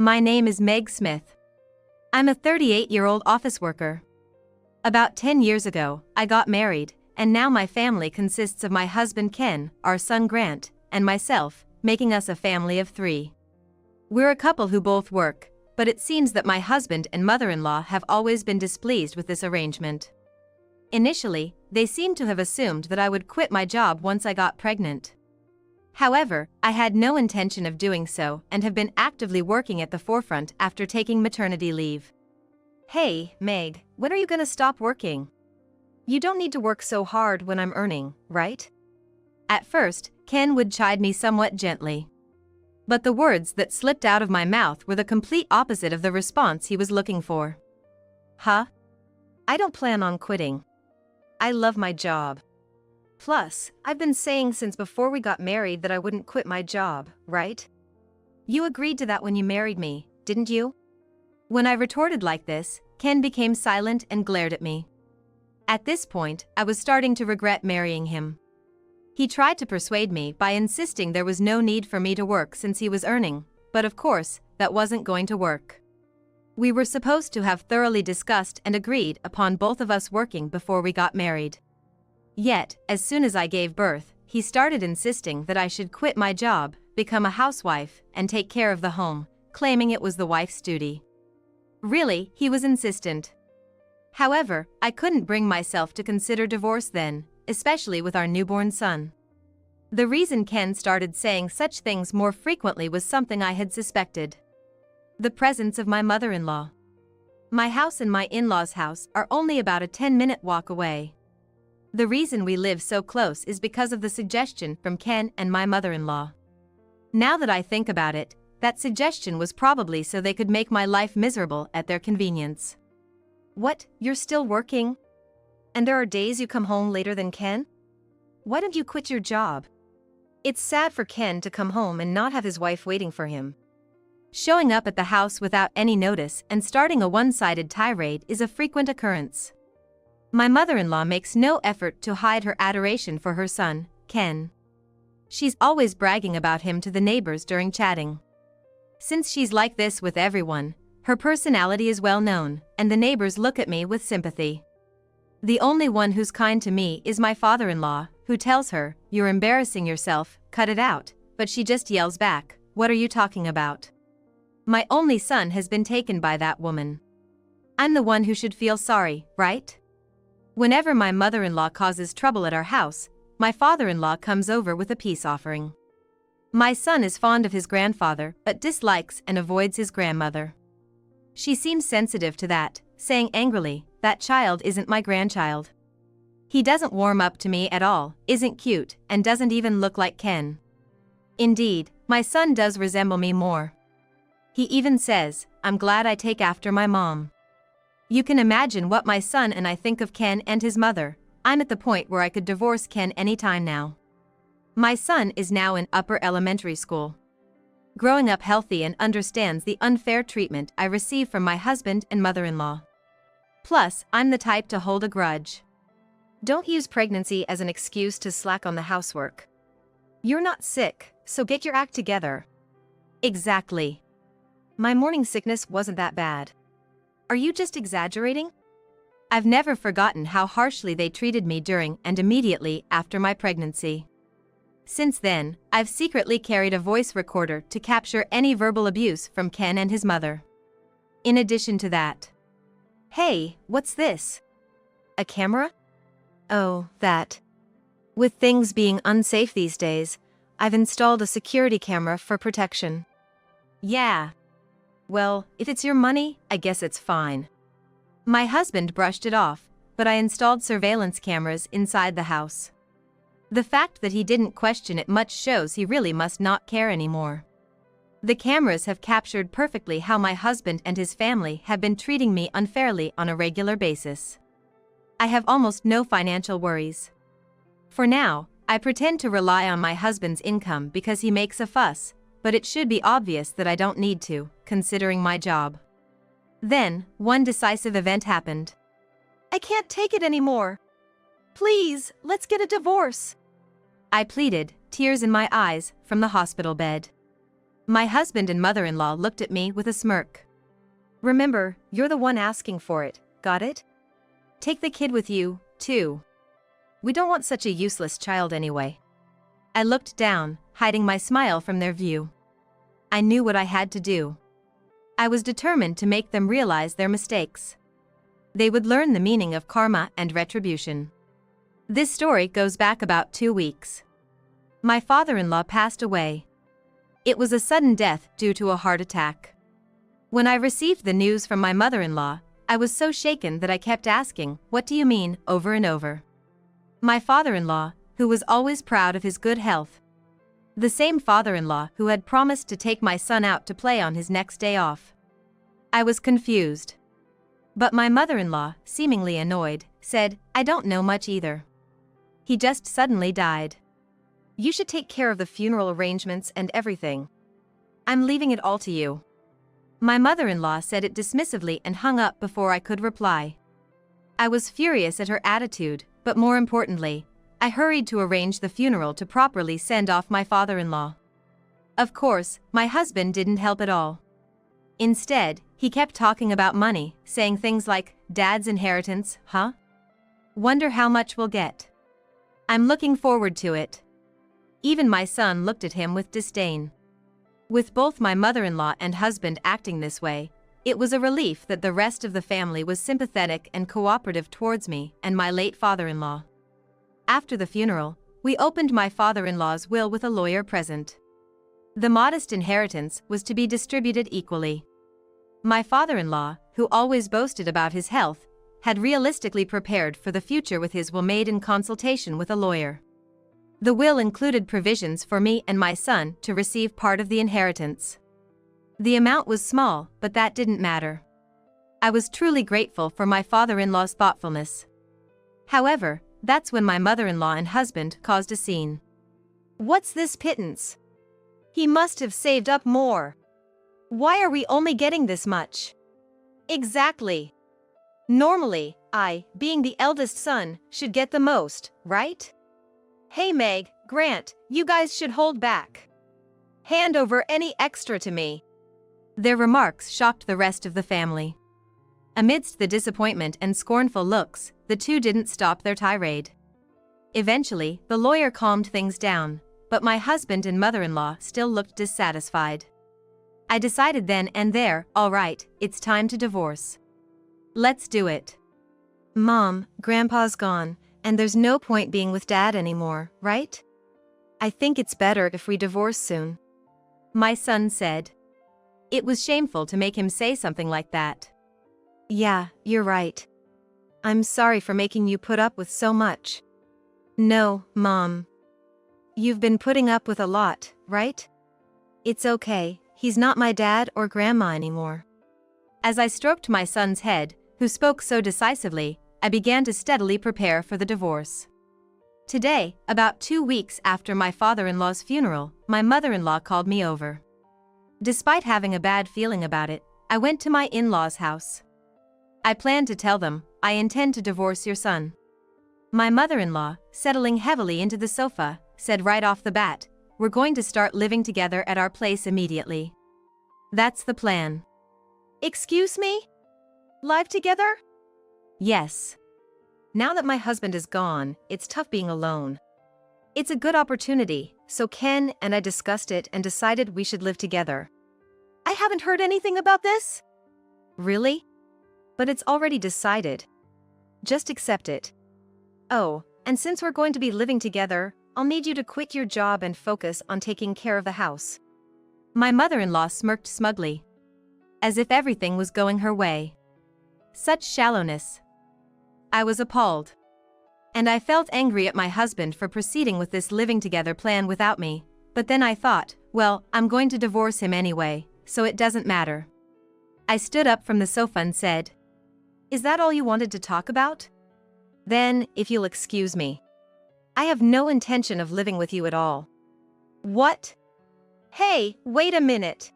My name is Meg Smith. I'm a 38-year-old office worker. About 10 years ago, I got married, and now my family consists of my husband Ken, our son Grant, and myself, making us a family of 3. We're a couple who both work, but it seems that my husband and mother-in-law have always been displeased with this arrangement. Initially, they seemed to have assumed that I would quit my job once I got pregnant. However, I had no intention of doing so and have been actively working at the forefront after taking maternity leave. Hey, Meg, when are you gonna stop working? You don't need to work so hard when I'm earning, right? At first, Ken would chide me somewhat gently. But the words that slipped out of my mouth were the complete opposite of the response he was looking for. Huh? I don't plan on quitting. I love my job. Plus, I've been saying since before we got married that I wouldn't quit my job, right? You agreed to that when you married me, didn't you? When I retorted like this, Ken became silent and glared at me. At this point, I was starting to regret marrying him. He tried to persuade me by insisting there was no need for me to work since he was earning, but of course, that wasn't going to work. We were supposed to have thoroughly discussed and agreed upon both of us working before we got married. Yet, as soon as I gave birth, he started insisting that I should quit my job, become a housewife, and take care of the home, claiming it was the wife's duty. Really, he was insistent. However, I couldn't bring myself to consider divorce then, especially with our newborn son. The reason Ken started saying such things more frequently was something I had suspected. The presence of my mother-in-law. My house and my in-laws' house are only about a 10-minute walk away. The reason we live so close is because of the suggestion from Ken and my mother-in-law. Now that I think about it, that suggestion was probably so they could make my life miserable at their convenience. What, you're still working? And there are days you come home later than Ken? Why don't you quit your job? It's sad for Ken to come home and not have his wife waiting for him. Showing up at the house without any notice and starting a one-sided tirade is a frequent occurrence. My mother-in-law makes no effort to hide her adoration for her son, Ken. She's always bragging about him to the neighbors during chatting. Since she's like this with everyone, her personality is well known, and the neighbors look at me with sympathy. The only one who's kind to me is my father-in-law, who tells her, "You're embarrassing yourself, cut it out," but she just yells back, "What are you talking about?" My only son has been taken by that woman. I'm the one who should feel sorry, right? Whenever my mother-in-law causes trouble at our house, my father-in-law comes over with a peace offering. My son is fond of his grandfather but dislikes and avoids his grandmother. She seems sensitive to that, saying angrily, "That child isn't my grandchild. He doesn't warm up to me at all, isn't cute, and doesn't even look like Ken." Indeed, my son does resemble me more. He even says, "I'm glad I take after my mom." You can imagine what my son and I think of Ken and his mother. I'm at the point where I could divorce Ken anytime now. My son is now in upper elementary school. Growing up healthy and understands the unfair treatment I receive from my husband and mother-in-law. Plus, I'm the type to hold a grudge. Don't use pregnancy as an excuse to slack on the housework. You're not sick, so get your act together. Exactly. My morning sickness wasn't that bad. Are you just exaggerating? I've never forgotten how harshly they treated me during and immediately after my pregnancy. Since then, I've secretly carried a voice recorder to capture any verbal abuse from Ken and his mother. In addition to that. Hey, what's this? A camera? Oh, that. With things being unsafe these days, I've installed a security camera for protection. Yeah. Well, if it's your money, I guess it's fine. My husband brushed it off, but I installed surveillance cameras inside the house. The fact that he didn't question it much shows he really must not care anymore. The cameras have captured perfectly how my husband and his family have been treating me unfairly on a regular basis. I have almost no financial worries. For now, I pretend to rely on my husband's income because he makes a fuss, but it should be obvious that I don't need to, considering my job. Then, one decisive event happened. I can't take it anymore. Please, let's get a divorce. I pleaded, tears in my eyes, from the hospital bed. My husband and mother-in-law looked at me with a smirk. Remember, you're the one asking for it, got it? Take the kid with you, too. We don't want such a useless child anyway. I looked down, hiding my smile from their view. I knew what I had to do. I was determined to make them realize their mistakes. They would learn the meaning of karma and retribution. This story goes back about 2 weeks. My father-in-law passed away. It was a sudden death due to a heart attack. When I received the news from my mother-in-law, I was so shaken that I kept asking, "What do you mean?" over and over. My father-in-law, who was always proud of his good health. The same father-in-law who had promised to take my son out to play on his next day off. I was confused. But my mother-in-law, seemingly annoyed, said, "I don't know much either. He just suddenly died. You should take care of the funeral arrangements and everything. I'm leaving it all to you." My mother-in-law said it dismissively and hung up before I could reply. I was furious at her attitude, but more importantly, I hurried to arrange the funeral to properly send off my father-in-law. Of course, my husband didn't help at all. Instead, he kept talking about money, saying things like, "Dad's inheritance, huh? Wonder how much we'll get. I'm looking forward to it." Even my son looked at him with disdain. With both my mother-in-law and husband acting this way, it was a relief that the rest of the family was sympathetic and cooperative towards me and my late father-in-law. After the funeral, we opened my father-in-law's will with a lawyer present. The modest inheritance was to be distributed equally. My father-in-law, who always boasted about his health, had realistically prepared for the future with his will made in consultation with a lawyer. The will included provisions for me and my son to receive part of the inheritance. The amount was small, but that didn't matter. I was truly grateful for my father-in-law's thoughtfulness. However, that's when my mother-in-law and husband caused a scene. "What's this pittance? He must have saved up more. Why are we only getting this much?" "Exactly. Normally, I, being the eldest son, should get the most, right? Hey Meg, Grant, you guys should hold back. Hand over any extra to me." Their remarks shocked the rest of the family. Amidst the disappointment and scornful looks, the two didn't stop their tirade. Eventually, the lawyer calmed things down, but my husband and mother-in-law still looked dissatisfied. I decided then and there, all right, it's time to divorce. Let's do it. "Mom, Grandpa's gone, and there's no point being with Dad anymore, right? I think it's better if we divorce soon," my son said. It was shameful to make him say something like that. "Yeah, you're right. I'm sorry for making you put up with so much." "No, Mom. You've been putting up with a lot, right? It's okay, he's not my dad or grandma anymore." As I stroked my son's head, who spoke so decisively, I began to steadily prepare for the divorce. Today, about 2 weeks after my father-in-law's funeral, my mother-in-law called me over. Despite having a bad feeling about it, I went to my in-laws' house. I planned to tell them, "I intend to divorce your son." My mother-in-law, settling heavily into the sofa, said right off the bat, "We're going to start living together at our place immediately. That's the plan." "Excuse me? Live together?" "Yes. Now that my husband is gone, it's tough being alone. It's a good opportunity, so Ken and I discussed it and decided we should live together." "I haven't heard anything about this." "Really? But it's already decided. Just accept it. Oh, and since we're going to be living together, I'll need you to quit your job and focus on taking care of the house." My mother-in-law smirked smugly, as if everything was going her way. Such shallowness. I was appalled. And I felt angry at my husband for proceeding with this living together plan without me, but then I thought, well, I'm going to divorce him anyway, so it doesn't matter. I stood up from the sofa and said, "Is that all you wanted to talk about? Then, if you'll excuse me. I have no intention of living with you at all." "What? Hey, wait a minute."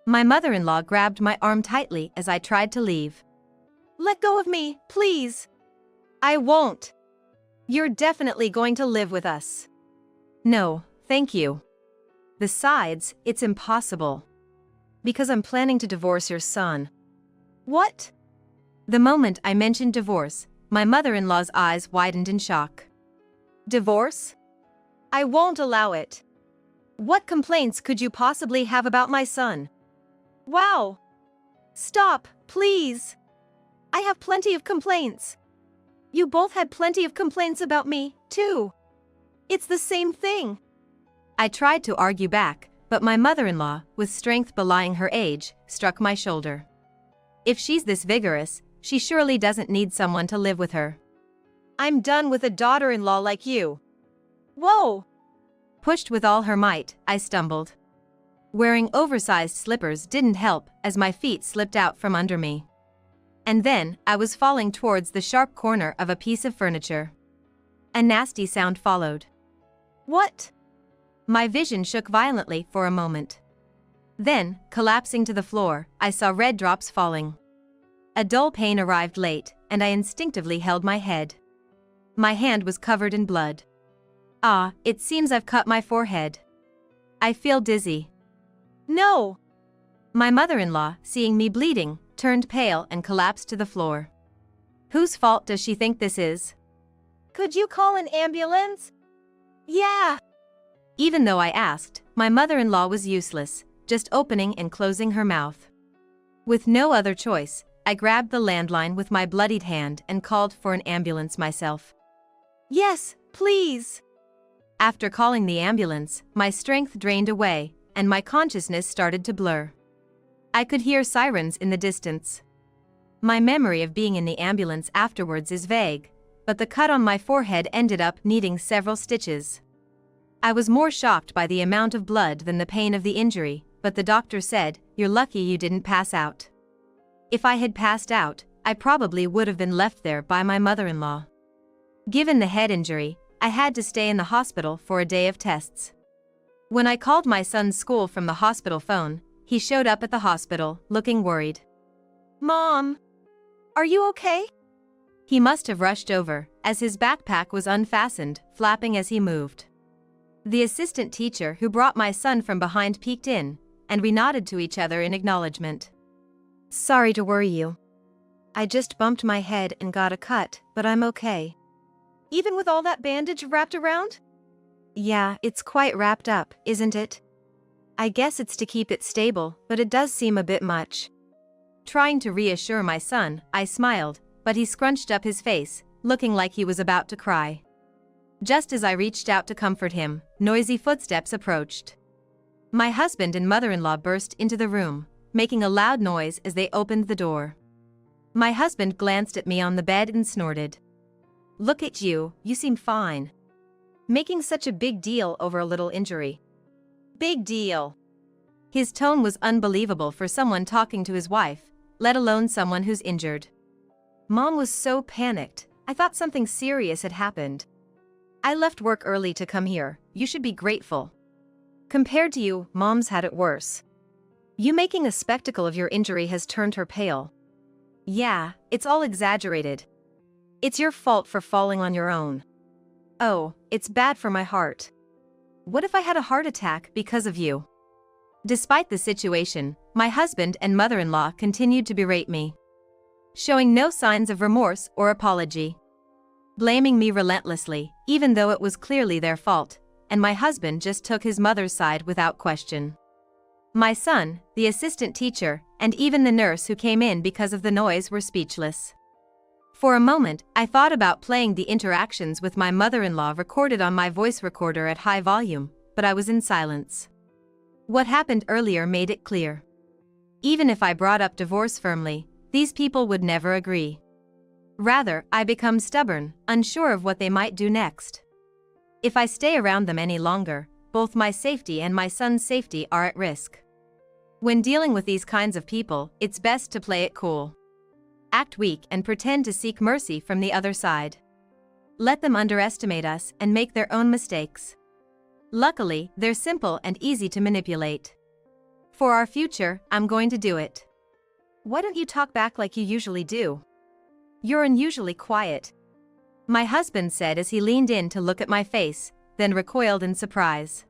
My mother-in-law grabbed my arm tightly as I tried to leave. "Let go of me, please." "I won't. You're definitely going to live with us." "No, thank you. Besides, it's impossible. Because I'm planning to divorce your son. What? The moment I mentioned divorce, my mother-in-law's eyes widened in shock. Divorce? I won't allow it. What complaints could you possibly have about my son? Wow! Stop, please! I have plenty of complaints. You both had plenty of complaints about me, too. It's the same thing. I tried to argue back, but my mother-in-law, with strength belying her age, struck my shoulder. If she's this vigorous, she surely doesn't need someone to live with her. I'm done with a daughter-in-law like you. Whoa! Pushed with all her might, I stumbled. Wearing oversized slippers didn't help as my feet slipped out from under me. And then, I was falling towards the sharp corner of a piece of furniture. A nasty sound followed. What? My vision shook violently for a moment. Then, collapsing to the floor, I saw red drops falling. A dull pain arrived late, and I instinctively held my head. My hand was covered in blood. Ah, it seems I've cut my forehead. I feel dizzy. No! My mother-in-law, seeing me bleeding, turned pale and collapsed to the floor. Whose fault does she think this is? Could you call an ambulance? Yeah! Even though I asked, my mother-in-law was useless, just opening and closing her mouth. With no other choice, I grabbed the landline with my bloodied hand and called for an ambulance myself. Yes, please! After calling the ambulance, my strength drained away, and my consciousness started to blur. I could hear sirens in the distance. My memory of being in the ambulance afterwards is vague, but the cut on my forehead ended up needing several stitches. I was more shocked by the amount of blood than the pain of the injury, but the doctor said, "You're lucky you didn't pass out." If I had passed out, I probably would have been left there by my mother-in-law. Given the head injury, I had to stay in the hospital for a day of tests. When I called my son's school from the hospital phone, he showed up at the hospital, looking worried. Mom! Are you okay? He must have rushed over, as his backpack was unfastened, flapping as he moved. The assistant teacher who brought my son from behind peeked in, and we nodded to each other in acknowledgement. Sorry to worry you. I just bumped my head and got a cut, but I'm okay. Even with all that bandage wrapped around? Yeah, it's quite wrapped up, isn't it? I guess it's to keep it stable, but it does seem a bit much. Trying to reassure my son, I smiled, but he scrunched up his face, looking like he was about to cry. Just as I reached out to comfort him, noisy footsteps approached. My husband and mother-in-law burst into the room, making a loud noise as they opened the door. My husband glanced at me on the bed and snorted. Look at you, you seem fine. Making such a big deal over a little injury. Big deal. His tone was unbelievable for someone talking to his wife, let alone someone who's injured. Mom was so panicked, I thought something serious had happened. I left work early to come here, you should be grateful. Compared to you, Mom's had it worse. You making a spectacle of your injury has turned her pale. Yeah, it's all exaggerated. It's your fault for falling on your own. Oh, it's bad for my heart. What if I had a heart attack because of you? Despite the situation, my husband and mother-in-law continued to berate me, showing no signs of remorse or apology, blaming me relentlessly, even though it was clearly their fault, and my husband just took his mother's side without question. My son, the assistant teacher, and even the nurse who came in because of the noise were speechless. For a moment, I thought about playing the interactions with my mother-in-law recorded on my voice recorder at high volume, but I was in silence. What happened earlier made it clear. Even if I brought up divorce firmly, these people would never agree. Rather, I become stubborn, unsure of what they might do next. If I stay around them any longer, both my safety and my son's safety are at risk. When dealing with these kinds of people, it's best to play it cool. Act weak and pretend to seek mercy from the other side. Let them underestimate us and make their own mistakes. Luckily, they're simple and easy to manipulate. For our future, I'm going to do it. Why don't you talk back like you usually do? You're unusually quiet. My husband said as he leaned in to look at my face, then recoiled in surprise.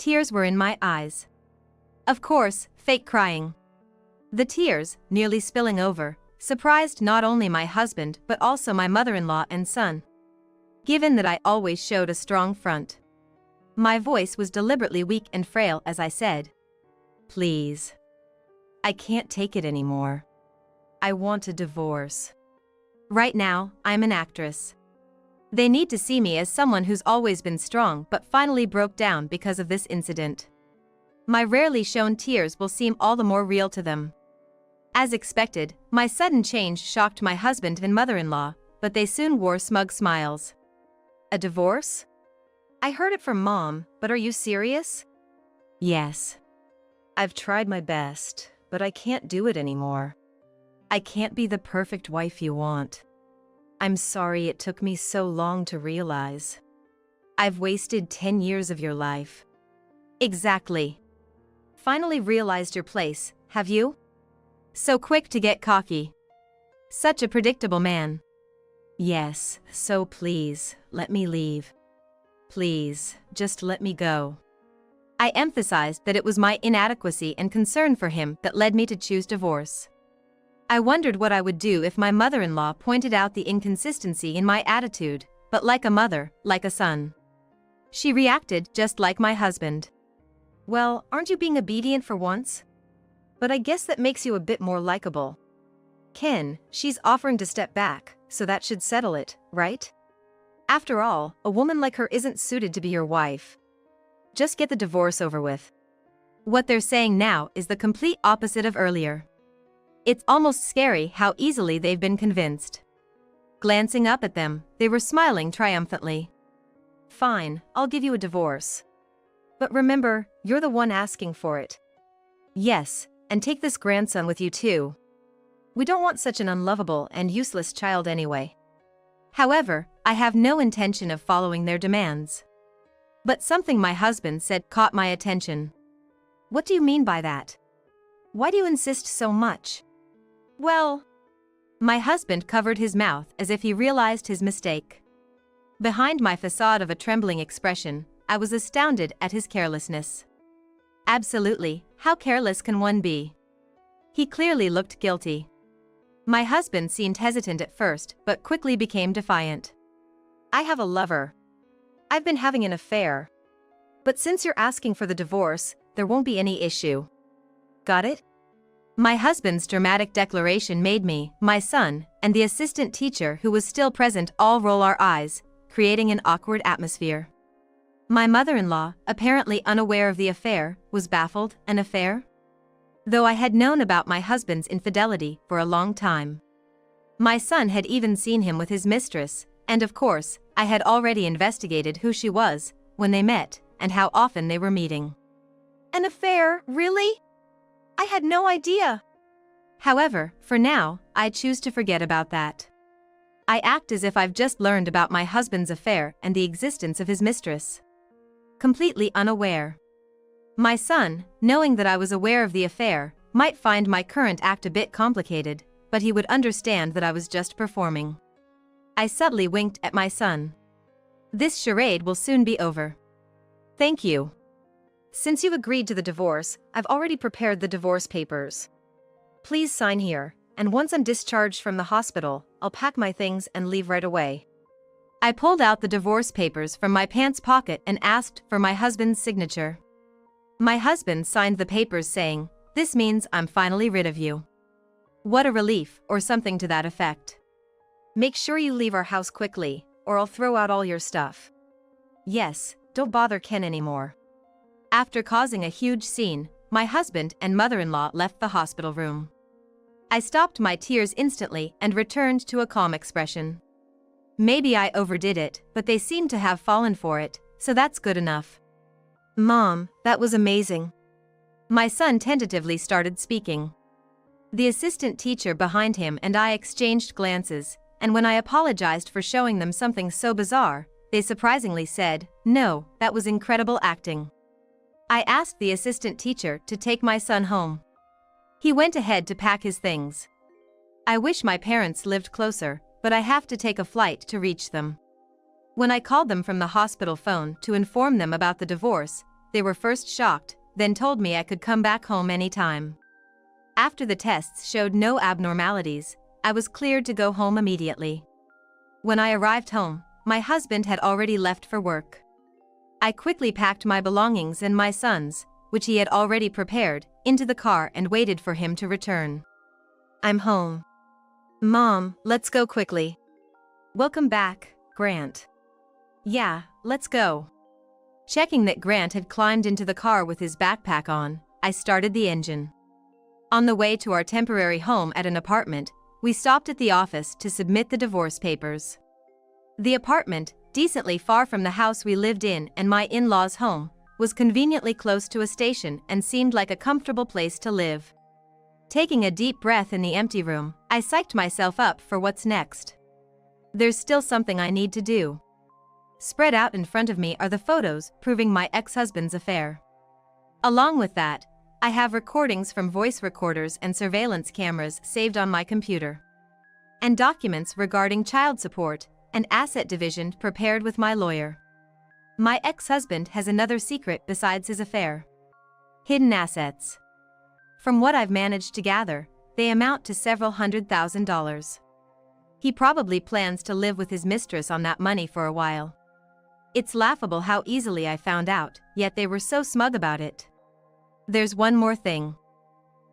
Tears were in my eyes. Of course, fake crying. The tears, nearly spilling over, surprised not only my husband but also my mother-in-law and son. Given that I always showed a strong front. My voice was deliberately weak and frail as I said, "Please. I can't take it anymore. I want a divorce. Right now, I'm an actress. They need to see me as someone who's always been strong but finally broke down because of this incident. My rarely shown tears will seem all the more real to them." As expected, my sudden change shocked my husband and mother-in-law, but they soon wore smug smiles. "A divorce? I heard it from Mom, but are you serious?" "Yes. I've tried my best, but I can't do it anymore. I can't be the perfect wife you want. I'm sorry it took me so long to realize. I've wasted 10 years of your life." "Exactly. Finally realized your place, have you? So quick to get cocky. Such a predictable man." "Yes, so please, let me leave. Please, just let me go." I emphasized that it was my inadequacy and concern for him that led me to choose divorce. I wondered what I would do if my mother-in-law pointed out the inconsistency in my attitude, but like a mother, like a son. She reacted just like my husband. "Well, aren't you being obedient for once? But I guess that makes you a bit more likable. Ken, she's offering to step back, so that should settle it, right? After all, a woman like her isn't suited to be your wife. Just get the divorce over with." What they're saying now is the complete opposite of earlier. It's almost scary how easily they've been convinced. Glancing up at them, they were smiling triumphantly. "Fine, I'll give you a divorce. But remember, you're the one asking for it." "Yes, and take this grandson with you too. We don't want such an unlovable and useless child anyway." However, I have no intention of following their demands. But something my husband said caught my attention. "What do you mean by that? Why do you insist so much?" "Well..." My husband covered his mouth as if he realized his mistake. Behind my facade of a trembling expression, I was astounded at his carelessness. Absolutely, how careless can one be? He clearly looked guilty. My husband seemed hesitant at first, but quickly became defiant. "I have a lover. I've been having an affair. But since you're asking for the divorce, there won't be any issue. Got it?" My husband's dramatic declaration made me, my son, and the assistant teacher who was still present all roll our eyes, creating an awkward atmosphere. My mother-in-law, apparently unaware of the affair, was baffled. An affair? Though I had known about my husband's infidelity for a long time. My son had even seen him with his mistress, and of course, I had already investigated who she was, when they met, and how often they were meeting. "An affair, really? I had no idea." However, for now, I choose to forget about that. I act as if I've just learned about my husband's affair and the existence of his mistress. Completely unaware. My son, knowing that I was aware of the affair, might find my current act a bit complicated, but he would understand that I was just performing. I subtly winked at my son. "This charade will soon be over." "Thank you. Since you've agreed to the divorce, I've already prepared the divorce papers. Please sign here, and once I'm discharged from the hospital, I'll pack my things and leave right away." I pulled out the divorce papers from my pants pocket and asked for my husband's signature. My husband signed the papers saying, "This means I'm finally rid of you." What a relief, or something to that effect. "Make sure you leave our house quickly, or I'll throw out all your stuff. Yes, don't bother Ken anymore." After causing a huge scene, my husband and mother-in-law left the hospital room. I stopped my tears instantly and returned to a calm expression. Maybe I overdid it, but they seemed to have fallen for it, so that's good enough. "Mom, that was amazing." My son tentatively started speaking. The assistant teacher behind him and I exchanged glances, and when I apologized for showing them something so bizarre, they surprisingly said, "No, that was incredible acting." I asked the assistant teacher to take my son home. He went ahead to pack his things. I wish my parents lived closer, but I have to take a flight to reach them. When I called them from the hospital phone to inform them about the divorce, They were first shocked, then told me I could come back home anytime. After the tests showed no abnormalities, I was cleared to go home immediately. When I arrived home, my husband had already left for work. I quickly packed my belongings and my son's, which he had already prepared, into the car and waited for him to return. "I'm home. Mom, let's go quickly." "Welcome back, Grant." "Yeah, let's go." Checking that Grant had climbed into the car with his backpack on, I started the engine. On the way to our temporary home at an apartment, we stopped at the office to submit the divorce papers. The apartment, decently far from the house we lived in and my in-laws' home, was conveniently close to a station and seemed like a comfortable place to live. Taking a deep breath in the empty room, I psyched myself up for what's next. There's still something I need to do. Spread out in front of me are the photos proving my ex-husband's affair. Along with that, I have recordings from voice recorders and surveillance cameras saved on my computer. And documents regarding child support and asset division prepared with my lawyer. My ex-husband has another secret besides his affair. Hidden assets. From what I've managed to gather, they amount to several $100,000. He probably plans to live with his mistress on that money for a while. It's laughable how easily I found out, yet they were so smug about it. There's one more thing.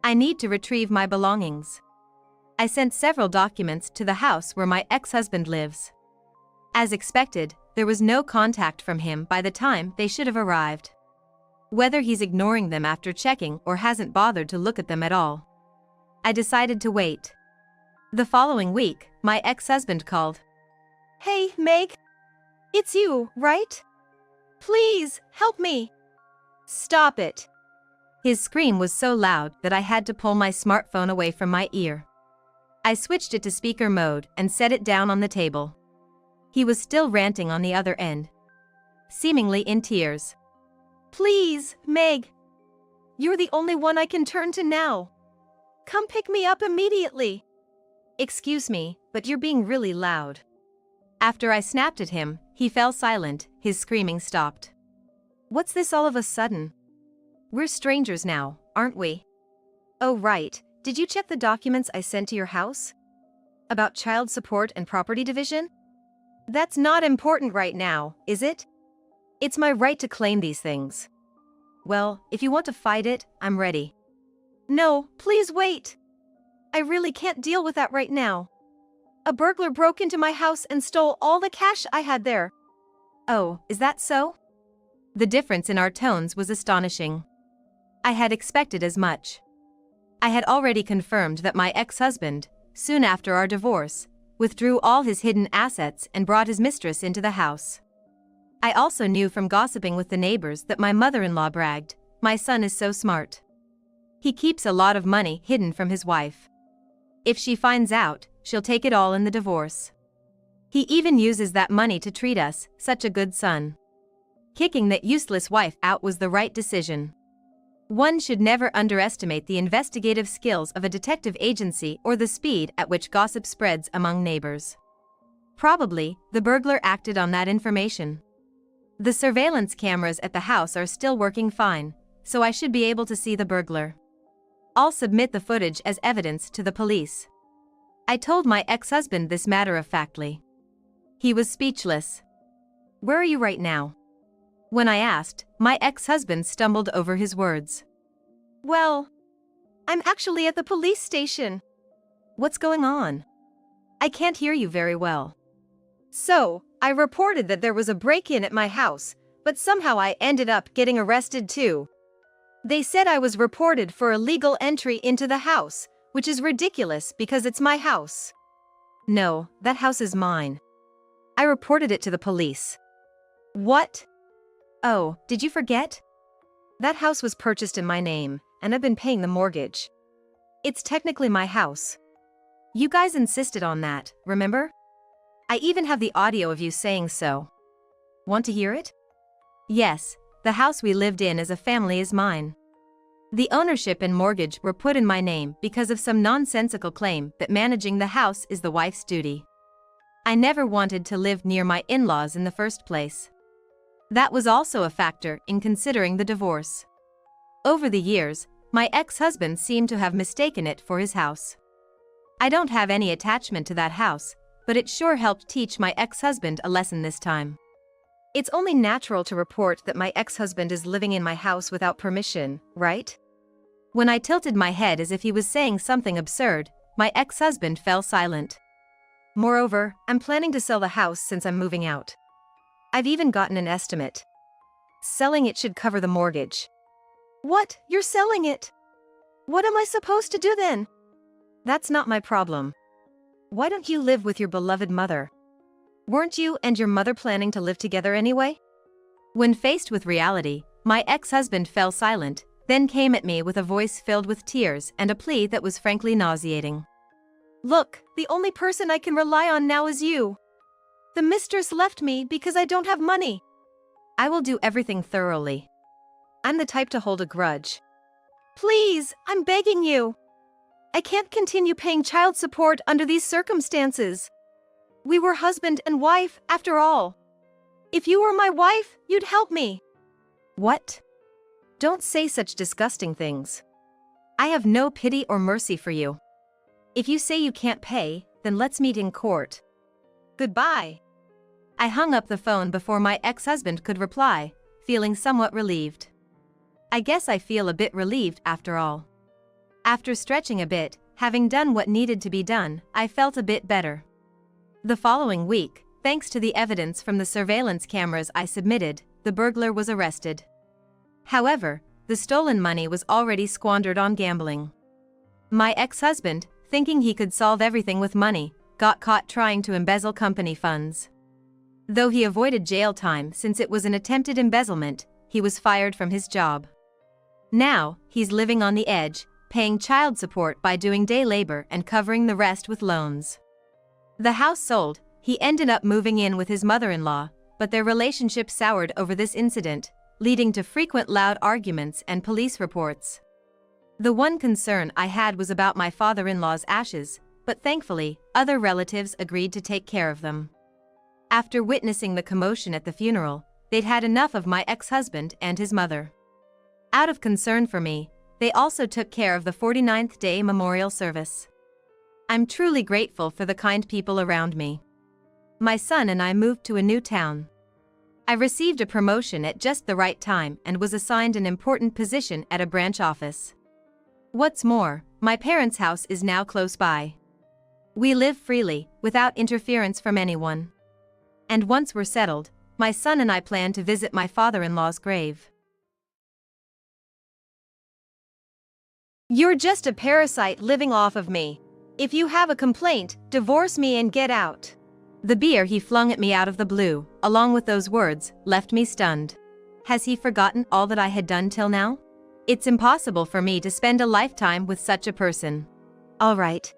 I need to retrieve my belongings. I sent several documents to the house where my ex-husband lives. As expected, there was no contact from him by the time they should have arrived. Whether he's ignoring them after checking or hasn't bothered to look at them at all. I decided to wait. The following week, my ex-husband called. "Hey, Meg. It's you, right? Please, help me." "Stop it." His scream was so loud that I had to pull my smartphone away from my ear. I switched it to speaker mode and set it down on the table. He was still ranting on the other end. Seemingly in tears. "Please, Meg. You're the only one I can turn to now. Come pick me up immediately." "Excuse me, but you're being really loud." After I snapped at him, he fell silent, his screaming stopped. "What's this all of a sudden? We're strangers now, aren't we?" "Oh right, did you check the documents I sent to your house? About child support and property division?" "That's not important right now, is it? It's my right to claim these things." "Well, if you want to fight it, I'm ready." "No, please wait. I really can't deal with that right now. A burglar broke into my house and stole all the cash I had there." "Oh, is that so?" The difference in our tones was astonishing. I had expected as much. I had already confirmed that my ex-husband, soon after our divorce, withdrew all his hidden assets and brought his mistress into the house. I also knew from gossiping with the neighbors that my mother-in-law bragged, "My son is so smart. He keeps a lot of money hidden from his wife. If she finds out, she'll take it all in the divorce. He even uses that money to treat us, such a good son." Kicking that useless wife out was the right decision. One should never underestimate the investigative skills of a detective agency or the speed at which gossip spreads among neighbors. Probably, the burglar acted on that information. The surveillance cameras at the house are still working fine, so I should be able to see the burglar. I'll submit the footage as evidence to the police. I told my ex-husband this matter-of-factly. He was speechless. "Where are you right now?" When I asked, my ex-husband stumbled over his words. "Well, I'm actually at the police station." "What's going on? I can't hear you very well." "So, I reported that there was a break-in at my house, but somehow I ended up getting arrested too. They said I was reported for illegal entry into the house, which is ridiculous because it's my house." "No, that house is mine. I reported it to the police." "What?" "Oh, did you forget? That house was purchased in my name, and I've been paying the mortgage. It's technically my house. You guys insisted on that, remember? I even have the audio of you saying so. Want to hear it?" "Yes, the house we lived in as a family is mine. The ownership and mortgage were put in my name because of some nonsensical claim that managing the house is the wife's duty. I never wanted to live near my in-laws in the first place. That was also a factor in considering the divorce. Over the years, my ex-husband seemed to have mistaken it for his house. I don't have any attachment to that house, but it sure helped teach my ex-husband a lesson this time. It's only natural to report that my ex-husband is living in my house without permission, right? When I tilted my head as if he was saying something absurd, my ex-husband fell silent. Moreover, I'm planning to sell the house since I'm moving out. I've even gotten an estimate. Selling it should cover the mortgage. What? You're selling it? What am I supposed to do then? That's not my problem. Why don't you live with your beloved mother? Weren't you and your mother planning to live together anyway? When faced with reality, my ex-husband fell silent, then came at me with a voice filled with tears and a plea that was frankly nauseating. Look, the only person I can rely on now is you. The mistress left me because I don't have money. I will do everything thoroughly. I'm the type to hold a grudge. Please, I'm begging you. I can't continue paying child support under these circumstances. We were husband and wife, after all. If you were my wife, you'd help me. What? Don't say such disgusting things. I have no pity or mercy for you. If you say you can't pay, then let's meet in court. Goodbye. I hung up the phone before my ex-husband could reply, feeling somewhat relieved. I guess I feel a bit relieved after all. After stretching a bit, having done what needed to be done, I felt a bit better. The following week, thanks to the evidence from the surveillance cameras I submitted, the burglar was arrested. However, the stolen money was already squandered on gambling. My ex-husband, thinking he could solve everything with money, got caught trying to embezzle company funds. Though he avoided jail time since it was an attempted embezzlement, he was fired from his job. Now, he's living on the edge, paying child support by doing day labor and covering the rest with loans. The house sold, he ended up moving in with his mother-in-law, but their relationship soured over this incident, leading to frequent loud arguments and police reports. The one concern I had was about my father-in-law's ashes, but thankfully, other relatives agreed to take care of them. After witnessing the commotion at the funeral, they'd had enough of my ex-husband and his mother. Out of concern for me, they also took care of the 49th day memorial service. I'm truly grateful for the kind people around me. My son and I moved to a new town. I received a promotion at just the right time and was assigned an important position at a branch office. What's more, my parents' house is now close by. We live freely, without interference from anyone. And once we're settled, my son and I plan to visit my father-in-law's grave. You're just a parasite living off of me. If you have a complaint, divorce me and get out. The beer he flung at me out of the blue, along with those words, left me stunned. Has he forgotten all that I had done till now? It's impossible for me to spend a lifetime with such a person. All right,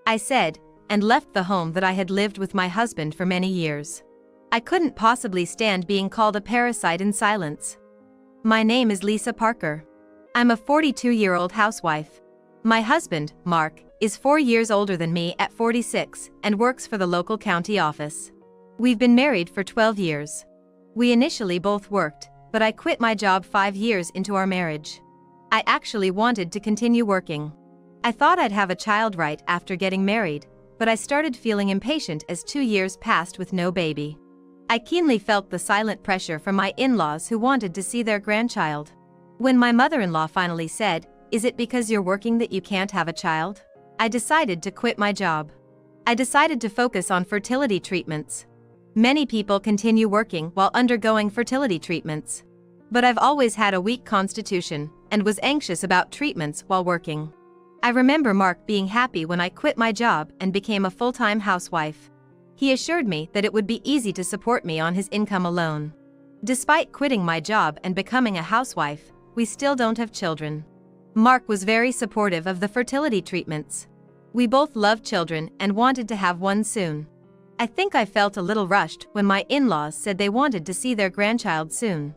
I said, and left the home that I had lived with my husband for many years. I couldn't possibly stand being called a parasite in silence. My name is Lisa Parker. I'm a 42-year-old housewife. My husband, Mark, is 4 years older than me at 46 and works for the local county office. We've been married for 12 years. We initially both worked, but I quit my job 5 years into our marriage. I actually wanted to continue working. I thought I'd have a child right after getting married, but I started feeling impatient as 2 years passed with no baby. I keenly felt the silent pressure from my in-laws who wanted to see their grandchild. When my mother-in-law finally said, "Is it because you're working that you can't have a child?" I decided to quit my job. I decided to focus on fertility treatments. Many people continue working while undergoing fertility treatments. But I've always had a weak constitution and was anxious about treatments while working. I remember Mark being happy when I quit my job and became a full-time housewife. He assured me that it would be easy to support me on his income alone. Despite quitting my job and becoming a housewife, we still don't have children. Mark was very supportive of the fertility treatments. We both love children and wanted to have one soon. I think I felt a little rushed when my in-laws said they wanted to see their grandchild soon.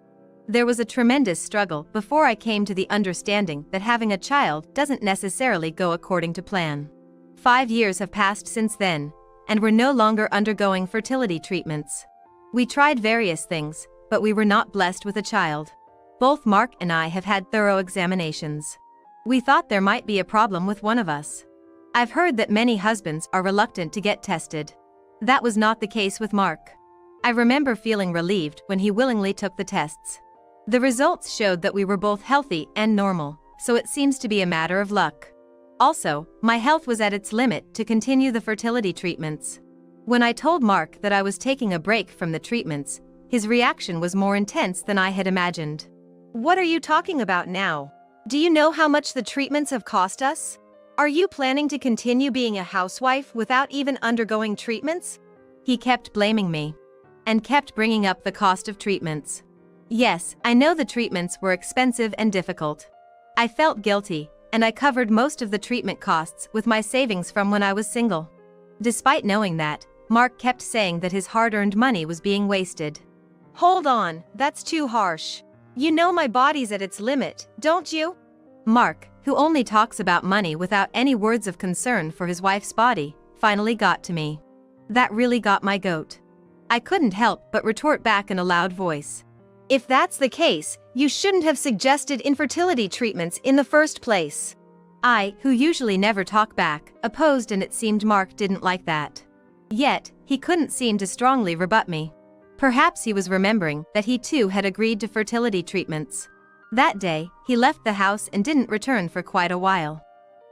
There was a tremendous struggle before I came to the understanding that having a child doesn't necessarily go according to plan. 5 years have passed since then, and we're no longer undergoing fertility treatments. We tried various things, but we were not blessed with a child. Both Mark and I have had thorough examinations. We thought there might be a problem with one of us. I've heard that many husbands are reluctant to get tested. That was not the case with Mark. I remember feeling relieved when he willingly took the tests. The results showed that we were both healthy and normal, so it seems to be a matter of luck. Also, my health was at its limit to continue the fertility treatments. When I told Mark that I was taking a break from the treatments, his reaction was more intense than I had imagined. What are you talking about now? Do you know how much the treatments have cost us? Are you planning to continue being a housewife without even undergoing treatments? He kept blaming me and kept bringing up the cost of treatments. Yes, I know the treatments were expensive and difficult. I felt guilty, and I covered most of the treatment costs with my savings from when I was single. Despite knowing that, Mark kept saying that his hard-earned money was being wasted. Hold on, that's too harsh. You know my body's at its limit, don't you? Mark, who only talks about money without any words of concern for his wife's body, finally got to me. That really got my goat. I couldn't help but retort back in a loud voice. If that's the case, you shouldn't have suggested infertility treatments in the first place. I, who usually never talk back, opposed, and it seemed Mark didn't like that. Yet, he couldn't seem to strongly rebut me. Perhaps he was remembering that he too had agreed to fertility treatments. That day, he left the house and didn't return for quite a while.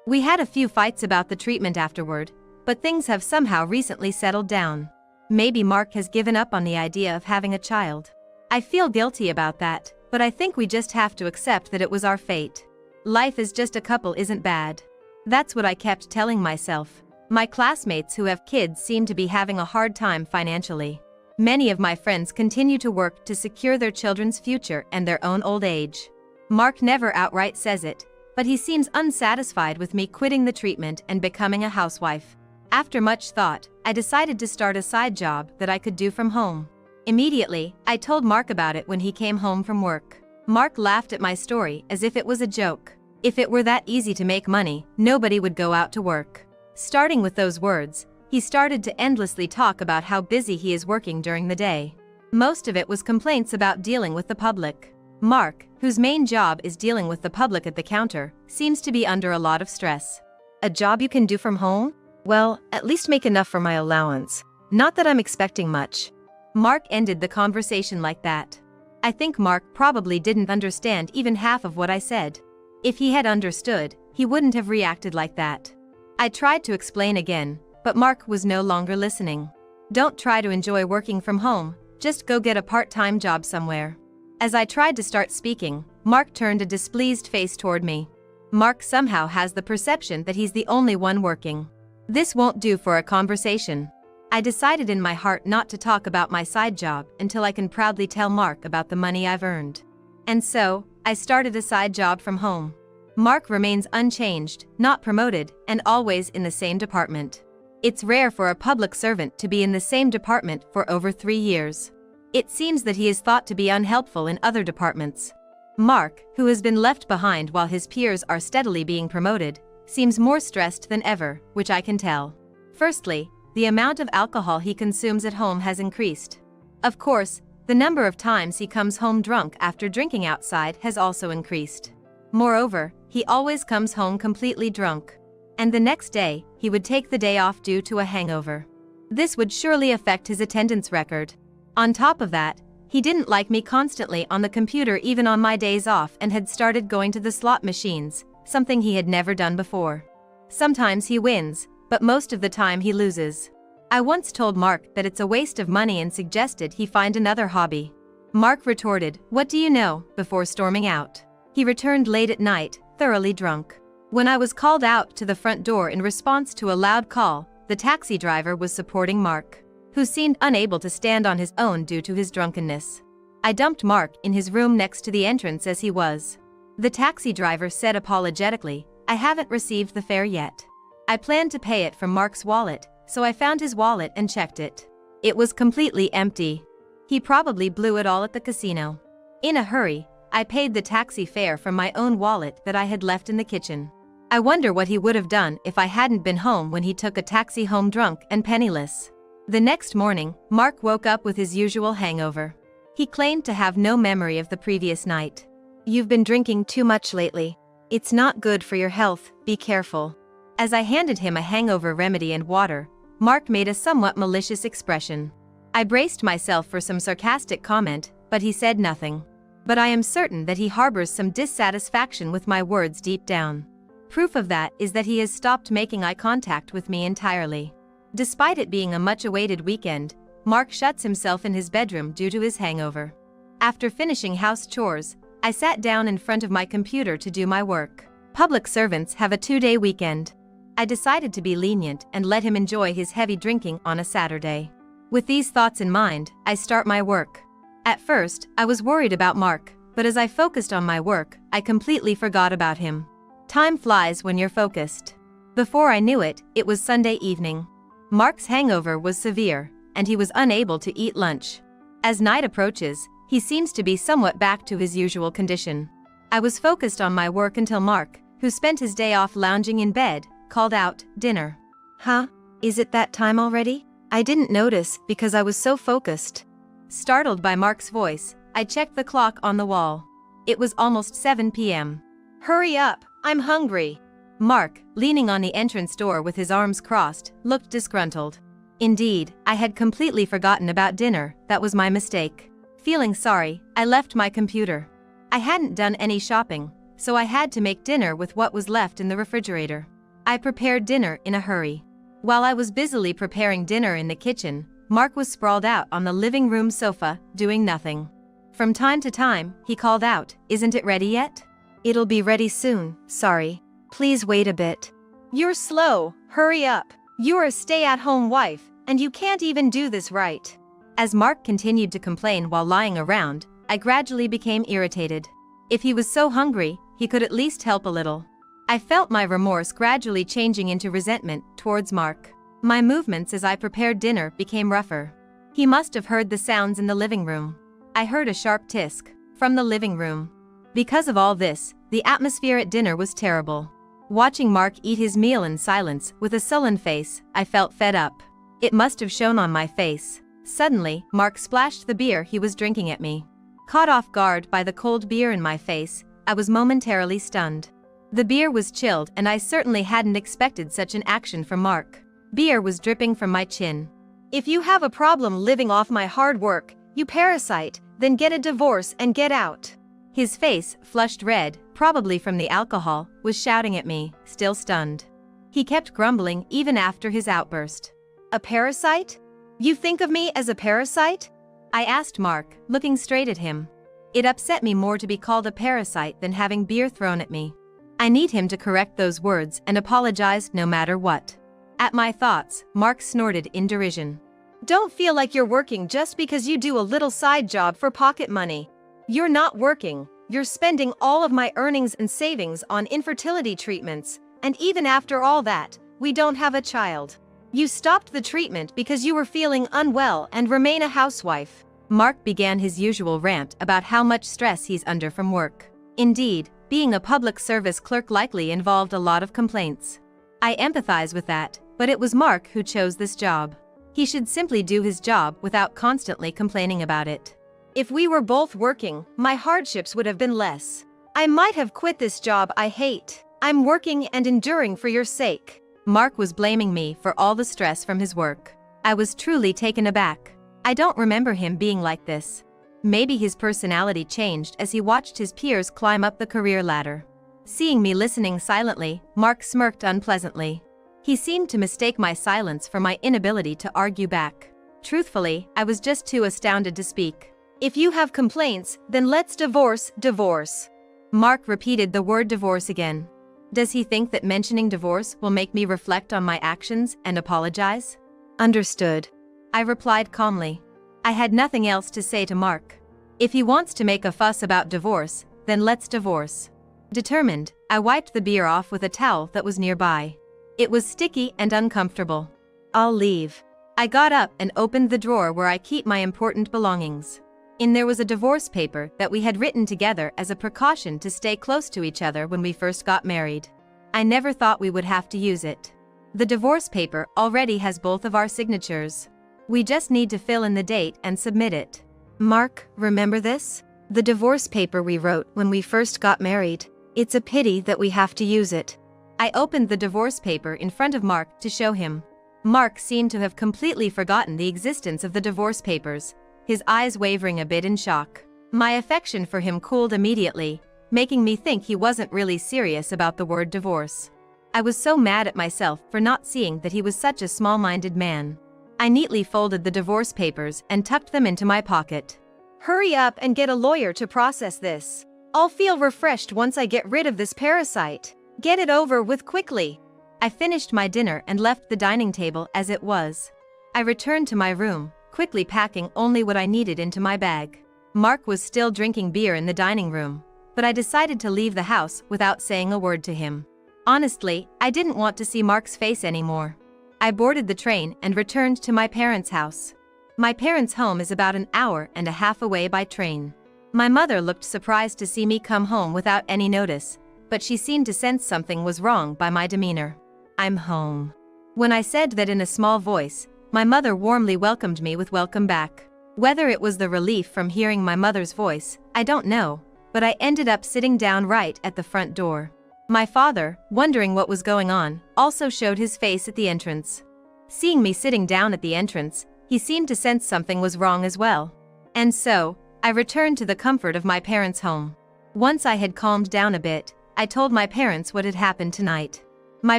We had a few fights about the treatment afterward, but things have somehow recently settled down. Maybe Mark has given up on the idea of having a child. I feel guilty about that, but I think we just have to accept that it was our fate. Life as just a couple isn't bad. That's what I kept telling myself. My classmates who have kids seem to be having a hard time financially. Many of my friends continue to work to secure their children's future and their own old age. Mark never outright says it, but he seems unsatisfied with me quitting the treatment and becoming a housewife. After much thought, I decided to start a side job that I could do from home. Immediately, I told Mark about it when he came home from work. Mark laughed at my story as if it was a joke. If it were that easy to make money, nobody would go out to work. Starting with those words, he started to endlessly talk about how busy he is working during the day. Most of it was complaints about dealing with the public. Mark, whose main job is dealing with the public at the counter, seems to be under a lot of stress. A job you can do from home? Well, at least make enough for my allowance. Not that I'm expecting much. Mark ended the conversation like that. I think Mark probably didn't understand even half of what I said. If he had understood, he wouldn't have reacted like that. I tried to explain again, but Mark was no longer listening. Don't try to enjoy working from home, just go get a part-time job somewhere. As I tried to start speaking, Mark turned a displeased face toward me. Mark somehow has the perception that he's the only one working. This won't do for a conversation. I decided in my heart not to talk about my side job until I can proudly tell Mark about the money I've earned. And so, I started a side job from home. Mark remains unchanged, not promoted, and always in the same department. It's rare for a public servant to be in the same department for over 3 years. It seems that he is thought to be unhelpful in other departments. Mark, who has been left behind while his peers are steadily being promoted, seems more stressed than ever, which I can tell. Firstly, the amount of alcohol he consumes at home has increased. Of course, the number of times he comes home drunk after drinking outside has also increased. Moreover, he always comes home completely drunk. And the next day, he would take the day off due to a hangover. This would surely affect his attendance record. On top of that, he didn't like me constantly on the computer even on my days off and had started going to the slot machines, something he had never done before. Sometimes he wins, but most of the time he loses. I once told Mark that it's a waste of money and suggested he find another hobby. Mark retorted, "What do you know?" before storming out. He returned late at night, thoroughly drunk. When I was called out to the front door in response to a loud call, the taxi driver was supporting Mark, who seemed unable to stand on his own due to his drunkenness. I dumped Mark in his room next to the entrance as he was. The taxi driver said apologetically, "I haven't received the fare yet." I planned to pay it from Mark's wallet, so I found his wallet and checked it. It was completely empty. He probably blew it all at the casino. In a hurry, I paid the taxi fare from my own wallet that I had left in the kitchen. I wonder what he would have done if I hadn't been home when he took a taxi home drunk and penniless. The next morning, Mark woke up with his usual hangover. He claimed to have no memory of the previous night. "You've been drinking too much lately. It's not good for your health, be careful." As I handed him a hangover remedy and water, Mark made a somewhat malicious expression. I braced myself for some sarcastic comment, but he said nothing. But I am certain that he harbors some dissatisfaction with my words deep down. Proof of that is that he has stopped making eye contact with me entirely. Despite it being a much-awaited weekend, Mark shuts himself in his bedroom due to his hangover. After finishing house chores, I sat down in front of my computer to do my work. Public servants have a 2-day weekend. I decided to be lenient and let him enjoy his heavy drinking on a Saturday. With these thoughts in mind, I start my work. At first, I was worried about Mark, but as I focused on my work, I completely forgot about him. Time flies when you're focused. Before I knew it, it was Sunday evening. Mark's hangover was severe, and he was unable to eat lunch. As night approaches, he seems to be somewhat back to his usual condition. I was focused on my work until Mark, who spent his day off lounging in bed, called out, "Dinner." "Huh? Is it that time already? I didn't notice because I was so focused." Startled by Mark's voice, I checked the clock on the wall. It was almost 7 p.m. "Hurry up, I'm hungry." Mark, leaning on the entrance door with his arms crossed, looked disgruntled. Indeed, I had completely forgotten about dinner, that was my mistake. Feeling sorry, I left my computer. I hadn't done any shopping, so I had to make dinner with what was left in the refrigerator. I prepared dinner in a hurry. While I was busily preparing dinner in the kitchen, Mark was sprawled out on the living room sofa, doing nothing. From time to time, he called out, "Isn't it ready yet?" "It'll be ready soon, sorry. Please wait a bit." "You're slow, hurry up. You're a stay-at-home wife, and you can't even do this right." As Mark continued to complain while lying around, I gradually became irritated. If he was so hungry, he could at least help a little. I felt my remorse gradually changing into resentment towards Mark. My movements as I prepared dinner became rougher. He must have heard the sounds in the living room. I heard a sharp tisk from the living room. Because of all this, the atmosphere at dinner was terrible. Watching Mark eat his meal in silence with a sullen face, I felt fed up. It must have shown on my face. Suddenly, Mark splashed the beer he was drinking at me. Caught off guard by the cold beer in my face, I was momentarily stunned. The beer was chilled and I certainly hadn't expected such an action from Mark. Beer was dripping from my chin. "If you have a problem living off my hard work, you parasite, then get a divorce and get out." His face, flushed red, probably from the alcohol, was shouting at me, still stunned. He kept grumbling even after his outburst. "A parasite? You think of me as a parasite?" I asked Mark, looking straight at him. It upset me more to be called a parasite than having beer thrown at me. I need him to correct those words and apologize no matter what. At my thoughts, Mark snorted in derision. "Don't feel like you're working just because you do a little side job for pocket money. You're not working, you're spending all of my earnings and savings on infertility treatments, and even after all that, we don't have a child. You stopped the treatment because you were feeling unwell and remain a housewife." Mark began his usual rant about how much stress he's under from work. Indeed, being a public service clerk likely involved a lot of complaints. I empathize with that, but it was Mark who chose this job. He should simply do his job without constantly complaining about it. "If we were both working, my hardships would have been less. I might have quit this job I hate. I'm working and enduring for your sake." Mark was blaming me for all the stress from his work. I was truly taken aback. I don't remember him being like this. Maybe his personality changed as he watched his peers climb up the career ladder. Seeing me listening silently, Mark smirked unpleasantly. He seemed to mistake my silence for my inability to argue back. Truthfully, I was just too astounded to speak. "If you have complaints, then let's divorce." Mark repeated the word divorce again. Does he think that mentioning divorce will make me reflect on my actions and apologize? "Understood," I replied calmly. I had nothing else to say to Mark. If he wants to make a fuss about divorce, then let's divorce. Determined, I wiped the beer off with a towel that was nearby. It was sticky and uncomfortable. "I'll leave." I got up and opened the drawer where I keep my important belongings. In there was a divorce paper that we had written together as a precaution to stay close to each other when we first got married. I never thought we would have to use it. The divorce paper already has both of our signatures. We just need to fill in the date and submit it. Mark, remember this? The divorce paper we wrote when we first got married. It's a pity that we have to use it. I opened the divorce paper in front of Mark to show him. Mark seemed to have completely forgotten the existence of the divorce papers, his eyes wavering a bit in shock. My affection for him cooled immediately, making me think he wasn't really serious about the word divorce. I was so mad at myself for not seeing that he was such a small-minded man. I neatly folded the divorce papers and tucked them into my pocket. Hurry up and get a lawyer to process this. I'll feel refreshed once I get rid of this parasite. Get it over with quickly. I finished my dinner and left the dining table as it was. I returned to my room, quickly packing only what I needed into my bag. Mark was still drinking beer in the dining room, but I decided to leave the house without saying a word to him. Honestly, I didn't want to see Mark's face anymore. I boarded the train and returned to my parents' house. My parents' home is about an hour and a half away by train. My mother looked surprised to see me come home without any notice, but she seemed to sense something was wrong by my demeanor. "I'm home." When I said that in a small voice, my mother warmly welcomed me with "welcome back." Whether it was the relief from hearing my mother's voice, I don't know, but I ended up sitting down right at the front door. My father, wondering what was going on, also showed his face at the entrance. Seeing me sitting down at the entrance, he seemed to sense something was wrong as well. And so, I returned to the comfort of my parents' home. Once I had calmed down a bit, I told my parents what had happened tonight. My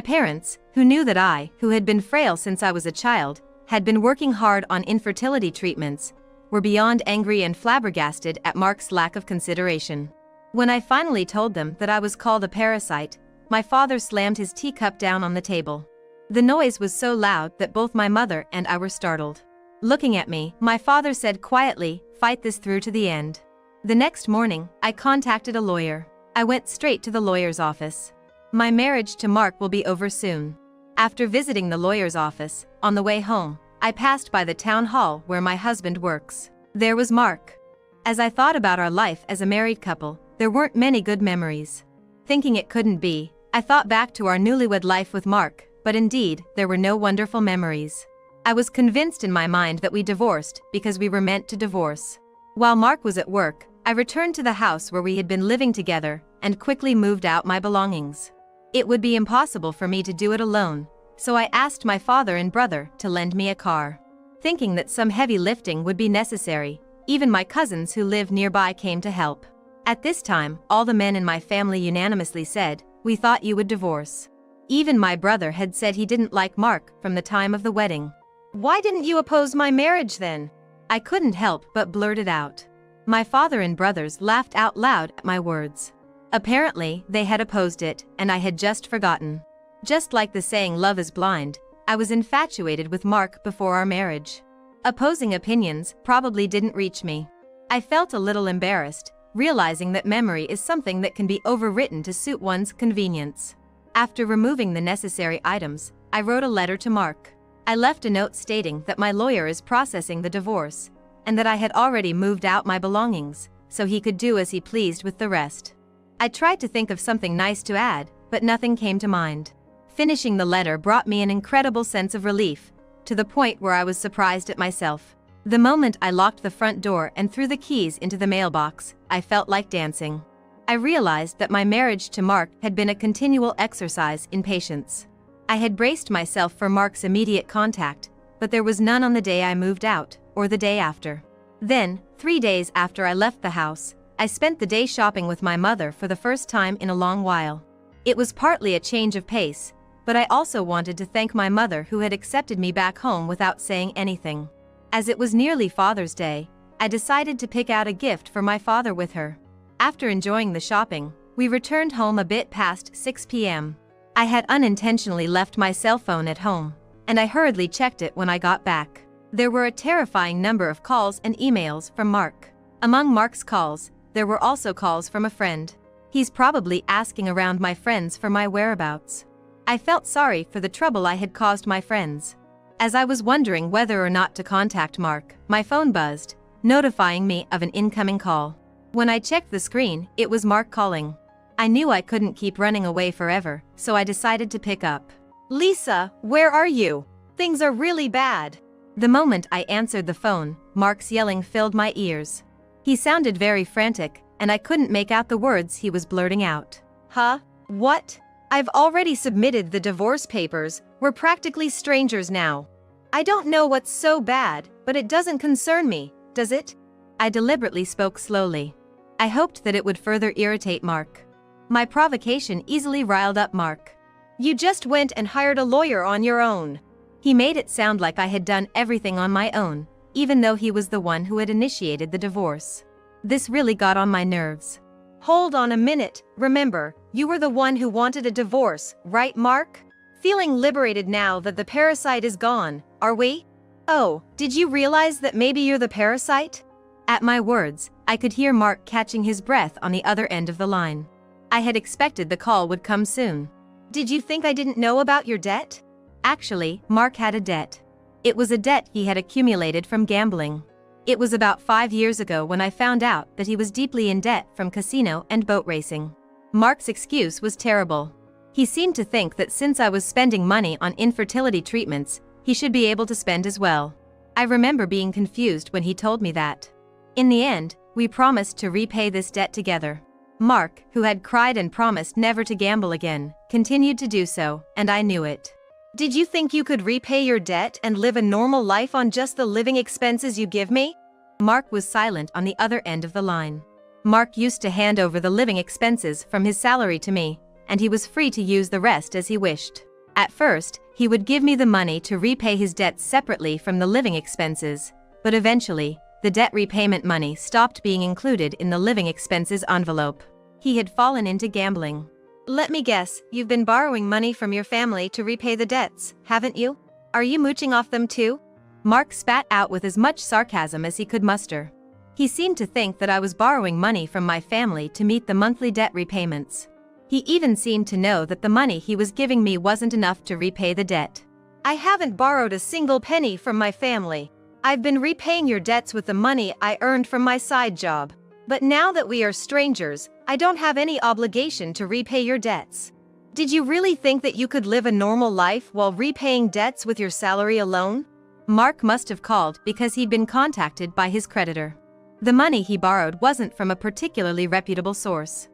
parents, who knew that I, who had been frail since I was a child, had been working hard on infertility treatments, were beyond angry and flabbergasted at Mark's lack of consideration. When I finally told them that I was called a parasite, my father slammed his teacup down on the table. The noise was so loud that both my mother and I were startled. Looking at me, my father said quietly, "Fight this through to the end." The next morning, I contacted a lawyer. I went straight to the lawyer's office. My marriage to Mark will be over soon. After visiting the lawyer's office, on the way home, I passed by the town hall where my husband works. There was Mark. As I thought about our life as a married couple, there weren't many good memories. Thinking it couldn't be, I thought back to our newlywed life with Mark, but indeed, there were no wonderful memories. I was convinced in my mind that we divorced because we were meant to divorce. While Mark was at work, I returned to the house where we had been living together and quickly moved out my belongings. It would be impossible for me to do it alone, so I asked my father and brother to lend me a car. Thinking that some heavy lifting would be necessary, even my cousins who lived nearby came to help. At this time, all the men in my family unanimously said, "We thought you would divorce." Even my brother had said he didn't like Mark from the time of the wedding. Why didn't you oppose my marriage then? I couldn't help but blurt it out. My father and brothers laughed out loud at my words. Apparently, they had opposed it, and I had just forgotten. Just like the saying "love is blind," I was infatuated with Mark before our marriage. Opposing opinions probably didn't reach me. I felt a little embarrassed, realizing that memory is something that can be overwritten to suit one's convenience. After removing the necessary items, I wrote a letter to Mark. I left a note stating that my lawyer is processing the divorce, and that I had already moved out my belongings, so he could do as he pleased with the rest. I tried to think of something nice to add, but nothing came to mind. Finishing the letter brought me an incredible sense of relief, to the point where I was surprised at myself. The moment I locked the front door and threw the keys into the mailbox, I felt like dancing. I realized that my marriage to Mark had been a continual exercise in patience. I had braced myself for Mark's immediate contact, but there was none on the day I moved out, or the day after. Then, 3 days after I left the house, I spent the day shopping with my mother for the first time in a long while. It was partly a change of pace, but I also wanted to thank my mother who had accepted me back home without saying anything. As it was nearly Father's Day, I decided to pick out a gift for my father with her. After enjoying the shopping, we returned home a bit past 6 p.m. I had unintentionally left my cell phone at home, and I hurriedly checked it when I got back. There were a terrifying number of calls and emails from Mark. Among Mark's calls, there were also calls from a friend. He's probably asking around my friends for my whereabouts. I felt sorry for the trouble I had caused my friends. As I was wondering whether or not to contact Mark, my phone buzzed, notifying me of an incoming call. When I checked the screen, it was Mark calling. I knew I couldn't keep running away forever, so I decided to pick up. Lisa, where are you? Things are really bad. The moment I answered the phone, Mark's yelling filled my ears. He sounded very frantic, and I couldn't make out the words he was blurting out. Huh? What? I've already submitted the divorce papers, we're practically strangers now. I don't know what's so bad, but it doesn't concern me, does it? I deliberately spoke slowly. I hoped that it would further irritate Mark. My provocation easily riled up Mark. You just went and hired a lawyer on your own. He made it sound like I had done everything on my own, even though he was the one who had initiated the divorce. This really got on my nerves. Hold on a minute, remember, you were the one who wanted a divorce, right, Mark? Feeling liberated now that the parasite is gone, are we? Oh, did you realize that maybe you're the parasite? At my words, I could hear Mark catching his breath on the other end of the line. I had expected the call would come soon. Did you think I didn't know about your debt? Actually, Mark had a debt. It was a debt he had accumulated from gambling. It was about 5 years ago when I found out that he was deeply in debt from casino and boat racing. Mark's excuse was terrible. He seemed to think that since I was spending money on infertility treatments, he should be able to spend as well. I remember being confused when he told me that. In the end, we promised to repay this debt together. Mark, who had cried and promised never to gamble again, continued to do so, and I knew it. Did you think you could repay your debt and live a normal life on just the living expenses you give me? Mark was silent on the other end of the line. Mark used to hand over the living expenses from his salary to me, and he was free to use the rest as he wished. At first, he would give me the money to repay his debts separately from the living expenses, but eventually, the debt repayment money stopped being included in the living expenses envelope. He had fallen into gambling. Let me guess, you've been borrowing money from your family to repay the debts, haven't you? Are you mooching off them too? Mark spat out with as much sarcasm as he could muster. He seemed to think that I was borrowing money from my family to meet the monthly debt repayments. He even seemed to know that the money he was giving me wasn't enough to repay the debt. I haven't borrowed a single penny from my family. I've been repaying your debts with the money I earned from my side job. But now that we are strangers, I don't have any obligation to repay your debts. Did you really think that you could live a normal life while repaying debts with your salary alone? Mark must have called because he'd been contacted by his creditor. The money he borrowed wasn't from a particularly reputable source.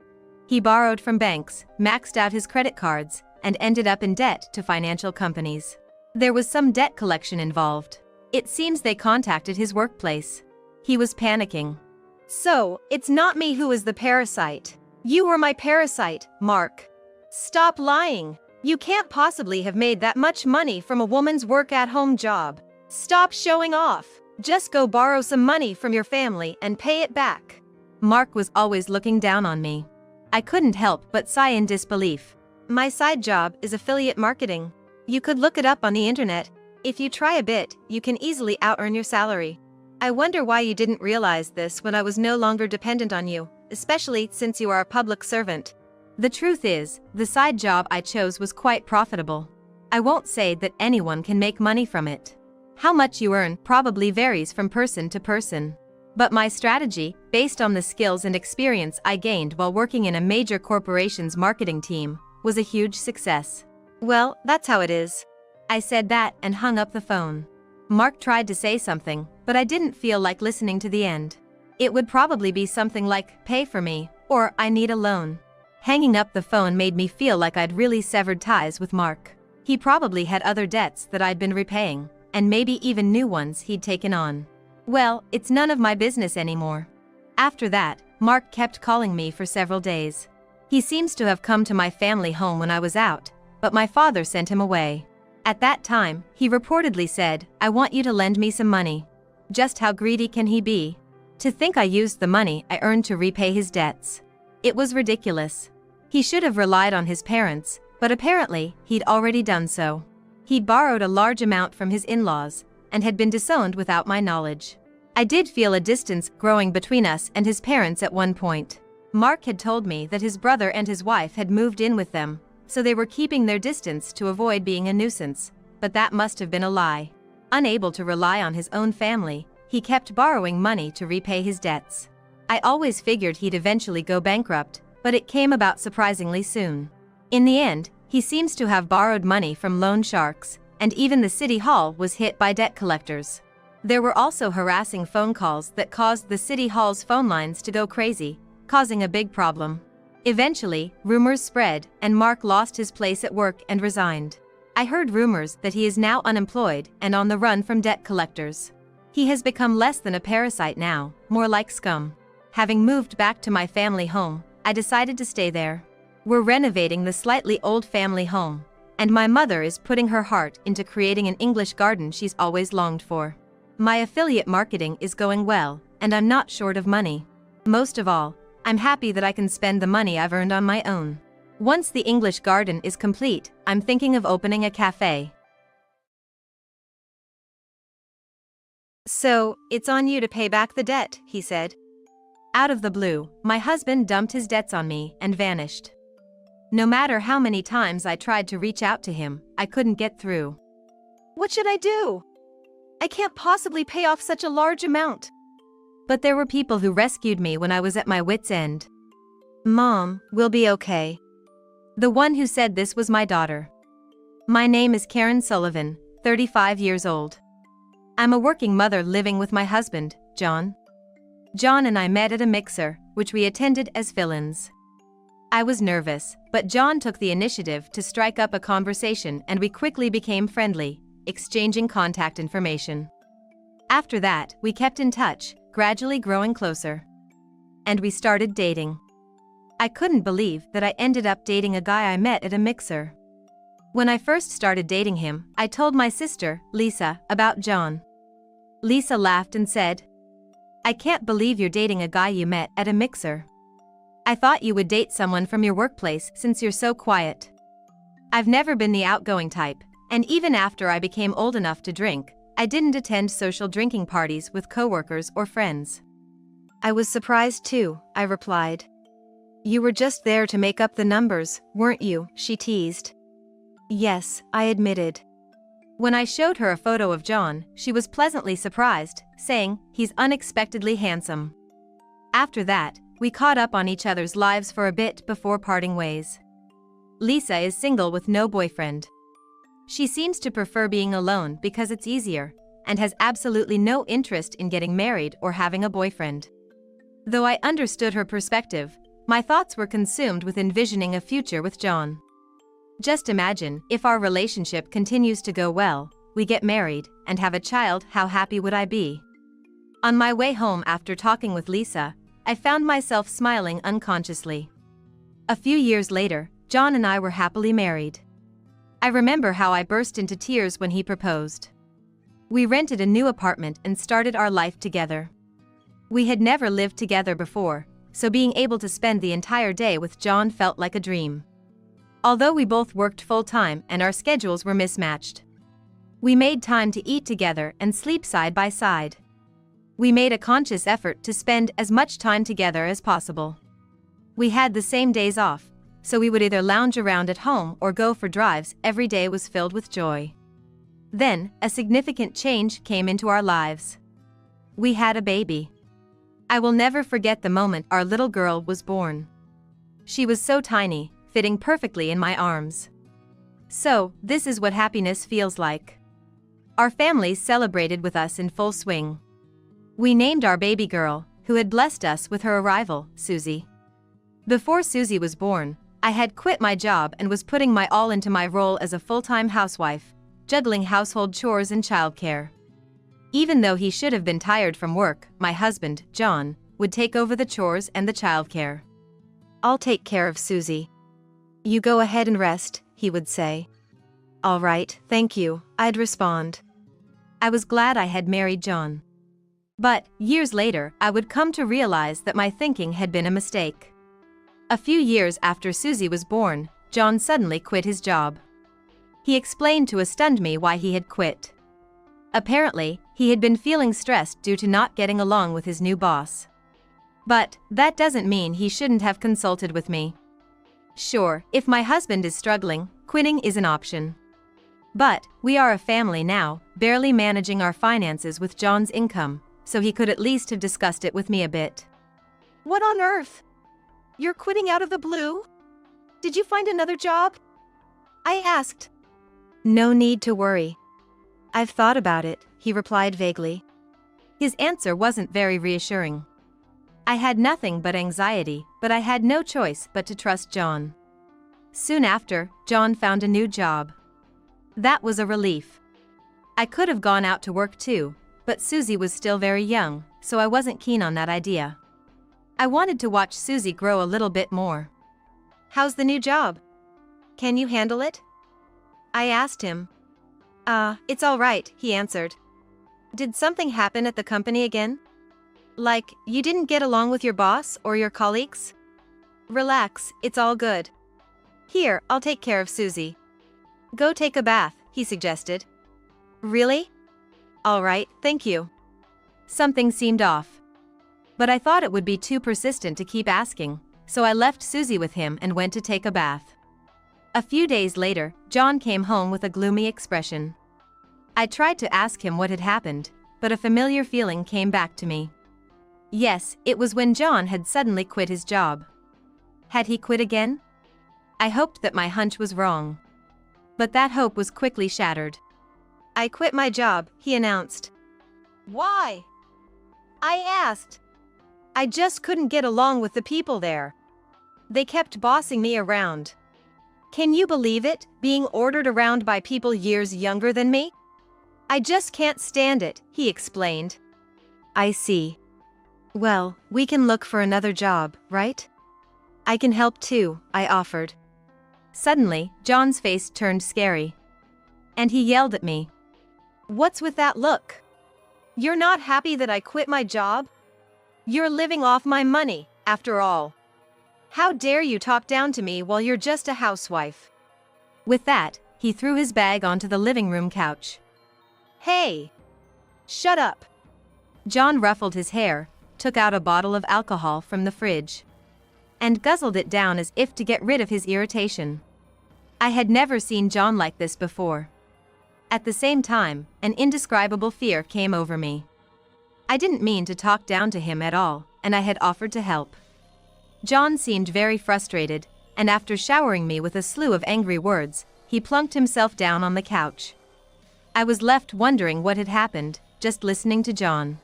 He borrowed from banks, maxed out his credit cards, and ended up in debt to financial companies. There was some debt collection involved. It seems they contacted his workplace. He was panicking. So, it's not me who is the parasite. You were my parasite, Mark. Stop lying. You can't possibly have made that much money from a woman's work-at-home job. Stop showing off. Just go borrow some money from your family and pay it back. Mark was always looking down on me. I couldn't help but sigh in disbelief. My side job is affiliate marketing. You could look it up on the internet. If you try a bit, you can easily out-earn your salary. I wonder why you didn't realize this when I was no longer dependent on you, especially since you are a public servant. The truth is, the side job I chose was quite profitable. I won't say that anyone can make money from it. How much you earn probably varies from person to person. But my strategy, based on the skills and experience I gained while working in a major corporation's marketing team, was a huge success. Well, that's how it is. I said that and hung up the phone. Mark tried to say something, but I didn't feel like listening to the end. It would probably be something like, pay for me, or I need a loan. Hanging up the phone made me feel like I'd really severed ties with Mark. He probably had other debts that I'd been repaying, and maybe even new ones he'd taken on. Well, it's none of my business anymore. After that, Mark kept calling me for several days. He seems to have come to my family home when I was out, but my father sent him away. At that time, he reportedly said, I want you to lend me some money. Just how greedy can he be? To think I used the money I earned to repay his debts. It was ridiculous. He should have relied on his parents, but apparently, he'd already done so. He'd borrowed a large amount from his in-laws, and had been disowned without my knowledge. I did feel a distance growing between us and his parents at one point. Mark had told me that his brother and his wife had moved in with them, so they were keeping their distance to avoid being a nuisance, but that must have been a lie. Unable to rely on his own family, he kept borrowing money to repay his debts. I always figured he'd eventually go bankrupt, but it came about surprisingly soon. In the end, he seems to have borrowed money from loan sharks, and even the city hall was hit by debt collectors. There were also harassing phone calls that caused the city hall's phone lines to go crazy, causing a big problem. Eventually, rumors spread, and Mark lost his place at work and resigned. I heard rumors that he is now unemployed and on the run from debt collectors. He has become less than a parasite now, more like scum. Having moved back to my family home, I decided to stay there. We're renovating the slightly old family home, and my mother is putting her heart into creating an English garden she's always longed for. My affiliate marketing is going well, and I'm not short of money. Most of all, I'm happy that I can spend the money I've earned on my own. Once the English garden is complete, I'm thinking of opening a cafe. So, it's on you to pay back the debt, he said. Out of the blue, my husband dumped his debts on me and vanished. No matter how many times I tried to reach out to him, I couldn't get through. What should I do? I can't possibly pay off such a large amount. But there were people who rescued me when I was at my wit's end. Mom, we'll be okay. The one who said this was my daughter. My name is Karen Sullivan, 35 years old. I'm a working mother living with my husband, John. John and I met at a mixer, which we attended as fill-ins. I was nervous, but John took the initiative to strike up a conversation and we quickly became friendly, exchanging contact information. After that, we kept in touch, gradually growing closer. And we started dating. I couldn't believe that I ended up dating a guy I met at a mixer. When I first started dating him, I told my sister, Lisa, about John. Lisa laughed and said, "I can't believe you're dating a guy you met at a mixer. I thought you would date someone from your workplace since you're so quiet." I've never been the outgoing type, and even after I became old enough to drink, I didn't attend social drinking parties with coworkers or friends. I was surprised too, I replied. You were just there to make up the numbers, weren't you? She teased. Yes, I admitted. When I showed her a photo of John, she was pleasantly surprised, saying, "He's unexpectedly handsome." After that, we caught up on each other's lives for a bit before parting ways. Lisa is single with no boyfriend. She seems to prefer being alone because it's easier, and has absolutely no interest in getting married or having a boyfriend. Though I understood her perspective, my thoughts were consumed with envisioning a future with John. Just imagine, if our relationship continues to go well, we get married, and have a child, how happy would I be? On my way home after talking with Lisa, I found myself smiling unconsciously. A few years later, John and I were happily married. I remember how I burst into tears when he proposed. We rented a new apartment and started our life together. We had never lived together before, so being able to spend the entire day with John felt like a dream. Although we both worked full-time and our schedules were mismatched, we made time to eat together and sleep side by side. We made a conscious effort to spend as much time together as possible. We had the same days off, so we would either lounge around at home or go for drives. Every day was filled with joy. Then, a significant change came into our lives. We had a baby. I will never forget the moment our little girl was born. She was so tiny, fitting perfectly in my arms. So, this is what happiness feels like. Our families celebrated with us in full swing. We named our baby girl, who had blessed us with her arrival, Susie. Before Susie was born, I had quit my job and was putting my all into my role as a full-time housewife, juggling household chores and childcare. Even though he should have been tired from work, my husband, John, would take over the chores and the childcare. I'll take care of Susie. You go ahead and rest, he would say. All right, thank you, I'd respond. I was glad I had married John. But, years later, I would come to realize that my thinking had been a mistake. A few years after Susie was born, John suddenly quit his job. He explained to astound me why he had quit. Apparently, he had been feeling stressed due to not getting along with his new boss. But, that doesn't mean he shouldn't have consulted with me. Sure, if my husband is struggling, quitting is an option. But, we are a family now, barely managing our finances with John's income, so he could at least have discussed it with me a bit. What on earth? You're quitting out of the blue? Did you find another job? I asked. No need to worry. I've thought about it, he replied vaguely. His answer wasn't very reassuring. I had nothing but anxiety, but I had no choice but to trust John. Soon after, John found a new job. That was a relief. I could have gone out to work too, but Susie was still very young, so I wasn't keen on that idea. I wanted to watch Susie grow a little bit more. How's the new job? Can you handle it? I asked him. It's all right, he answered. Did something happen at the company again? Like, you didn't get along with your boss or your colleagues? Relax, it's all good. Here, I'll take care of Susie. Go take a bath, he suggested. Really? All right, thank you. Something seemed off. But I thought it would be too persistent to keep asking, so I left Susie with him and went to take a bath. A few days later, John came home with a gloomy expression. I tried to ask him what had happened, but a familiar feeling came back to me. Yes, it was when John had suddenly quit his job. Had he quit again? I hoped that my hunch was wrong. But that hope was quickly shattered. I quit my job, he announced. Why? I asked. I just couldn't get along with the people there. They kept bossing me around. Can you believe it, being ordered around by people years younger than me? I just can't stand it, he explained. I see. Well, we can look for another job, right? I can help too, I offered. Suddenly, John's face turned scary. And he yelled at me. What's with that look? You're not happy that I quit my job? You're living off my money, after all. How dare you talk down to me while you're just a housewife? With that, he threw his bag onto the living room couch. Hey! Shut up! John ruffled his hair, took out a bottle of alcohol from the fridge, and guzzled it down as if to get rid of his irritation. I had never seen John like this before. At the same time, an indescribable fear came over me. I didn't mean to talk down to him at all, and I had offered to help. John seemed very frustrated, and after showering me with a slew of angry words, he plunked himself down on the couch. I was left wondering what had happened, just listening to John.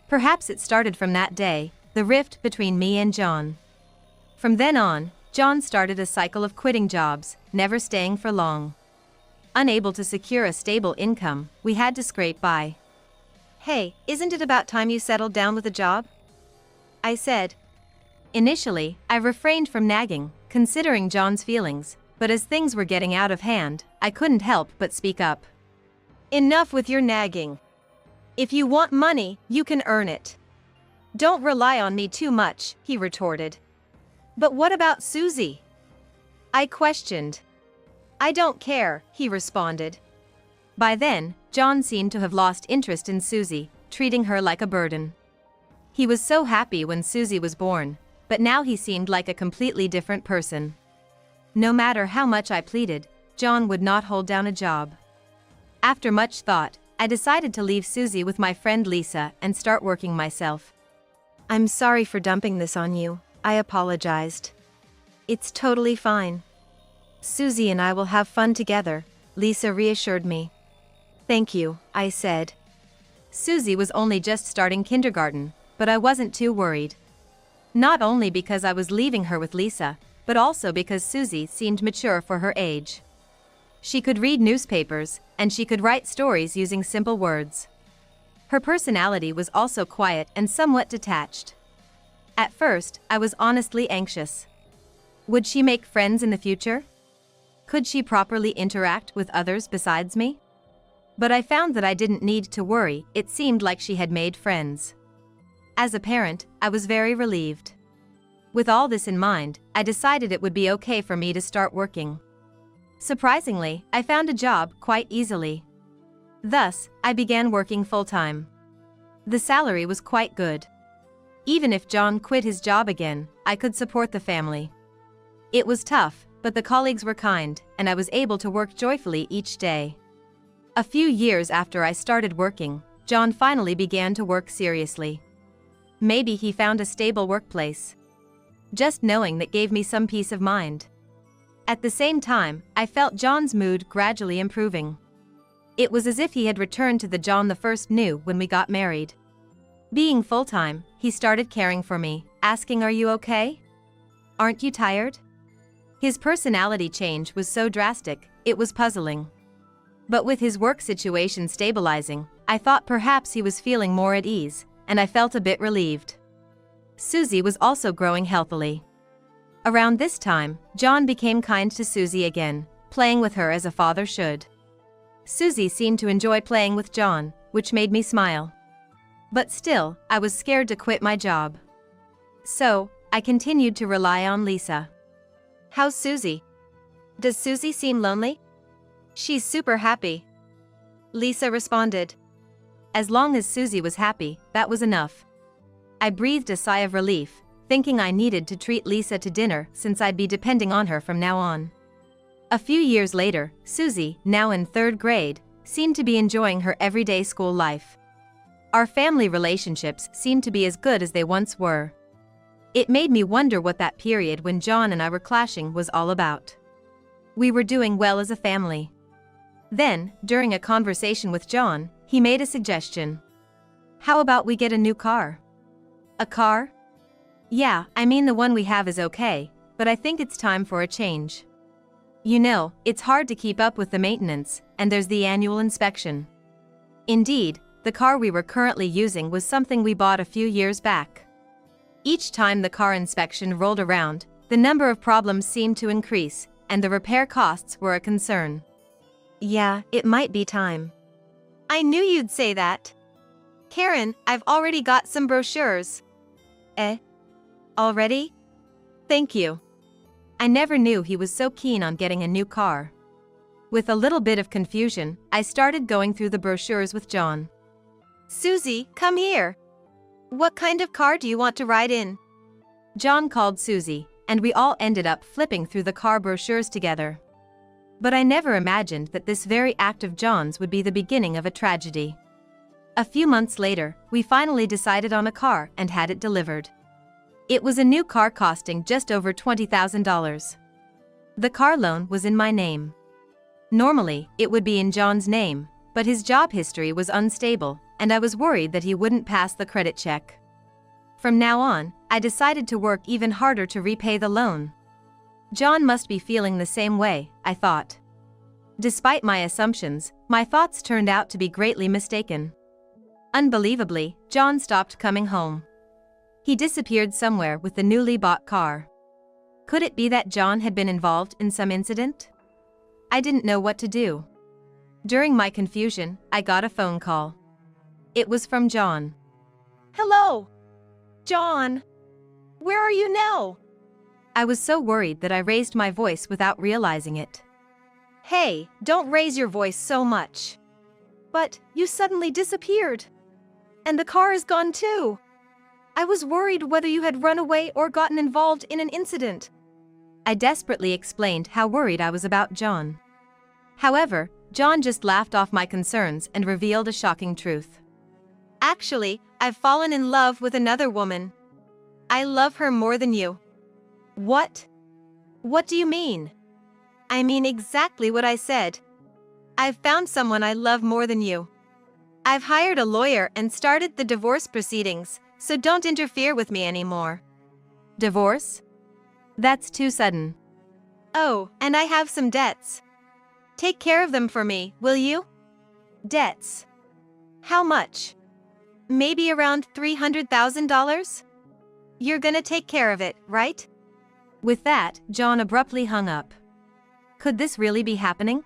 Perhaps it started from that day, the rift between me and John. From then on, John started a cycle of quitting jobs, never staying for long. Unable to secure a stable income, we had to scrape by. Hey, isn't it about time you settled down with a job? I said. Initially, I refrained from nagging, considering John's feelings, but as things were getting out of hand, I couldn't help but speak up. Enough with your nagging. If you want money, you can earn it. Don't rely on me too much, he retorted. But what about Susie? I questioned. I don't care, he responded. By then, John seemed to have lost interest in Susie, treating her like a burden. He was so happy when Susie was born, but now he seemed like a completely different person. No matter how much I pleaded, John would not hold down a job. After much thought, I decided to leave Susie with my friend Lisa and start working myself. I'm sorry for dumping this on you, I apologized. It's totally fine. Susie and I will have fun together, Lisa reassured me. Thank you, I said. Susie was only just starting kindergarten, but I wasn't too worried. Not only because I was leaving her with Lisa, but also because Susie seemed mature for her age. She could read newspapers, and she could write stories using simple words. Her personality was also quiet and somewhat detached. At first, I was honestly anxious. Would she make friends in the future? Could she properly interact with others besides me? But I found that I didn't need to worry, it seemed like she had made friends. As a parent, I was very relieved. With all this in mind, I decided it would be okay for me to start working. Surprisingly, I found a job quite easily. Thus, I began working full-time. The salary was quite good. Even if John quit his job again, I could support the family. It was tough, but the colleagues were kind, and I was able to work joyfully each day. A few years after I started working, John finally began to work seriously. Maybe he found a stable workplace. Just knowing that gave me some peace of mind. At the same time, I felt John's mood gradually improving. It was as if he had returned to the John the first knew when we got married. Being full-time, he started caring for me, asking, "Are you okay? Aren't you tired?" His personality change was so drastic, it was puzzling. But with his work situation stabilizing, I thought perhaps he was feeling more at ease, and I felt a bit relieved. Susie was also growing healthily. Around this time, John became kind to Susie again, playing with her as a father should. Susie seemed to enjoy playing with John, which made me smile. But still, I was scared to quit my job. So, I continued to rely on Lisa. How's Susie? Does Susie seem lonely? She's super happy. Lisa responded. As long as Susie was happy, that was enough. I breathed a sigh of relief, thinking I needed to treat Lisa to dinner since I'd be depending on her from now on. A few years later, Susie, now in 3rd grade, seemed to be enjoying her everyday school life. Our family relationships seemed to be as good as they once were. It made me wonder what that period when John and I were clashing was all about. We were doing well as a family. Then, during a conversation with John, he made a suggestion. "How about we get a new car?" "A car?" "Yeah, I mean the one we have is okay, but I think it's time for a change. You know, it's hard to keep up with the maintenance, and there's the annual inspection." Indeed, the car we were currently using was something we bought a few years back. Each time the car inspection rolled around, the number of problems seemed to increase, and the repair costs were a concern. "Yeah, it might be time." "I knew you'd say that. Karen, I've already got some brochures." "Eh? Already? Thank you." I never knew he was so keen on getting a new car. With a little bit of confusion, I started going through the brochures with John. "Susie, come here. What kind of car do you want to ride in?" John called Susie, and we all ended up flipping through the car brochures together. But I never imagined that this very act of John's would be the beginning of a tragedy. A few months later, we finally decided on a car and had it delivered. It was a new car costing just over $20,000. The car loan was in my name. Normally, it would be in John's name, but his job history was unstable, and I was worried that he wouldn't pass the credit check. From now on, I decided to work even harder to repay the loan. John must be feeling the same way, I thought. Despite my assumptions, my thoughts turned out to be greatly mistaken. Unbelievably, John stopped coming home. He disappeared somewhere with the newly bought car. Could it be that John had been involved in some incident? I didn't know what to do. During my confusion, I got a phone call. It was from John. "Hello, John. Where are you now?" I was so worried that I raised my voice without realizing it. "Hey, don't raise your voice so much." "But you suddenly disappeared. And the car is gone too. I was worried whether you had run away or gotten involved in an incident." I desperately explained how worried I was about John. However, John just laughed off my concerns and revealed a shocking truth. "Actually, I've fallen in love with another woman. I love her more than you." "What? What do you mean?" "I mean exactly what I said. I've found someone I love more than you. I've hired a lawyer and started the divorce proceedings, so don't interfere with me anymore." Divorce? That's too sudden. "Oh, and I have some debts. Take care of them for me, will you?" "Debts? How much?" "Maybe around $300,000? You're gonna take care of it, right?" With that, John abruptly hung up. Could this really be happening?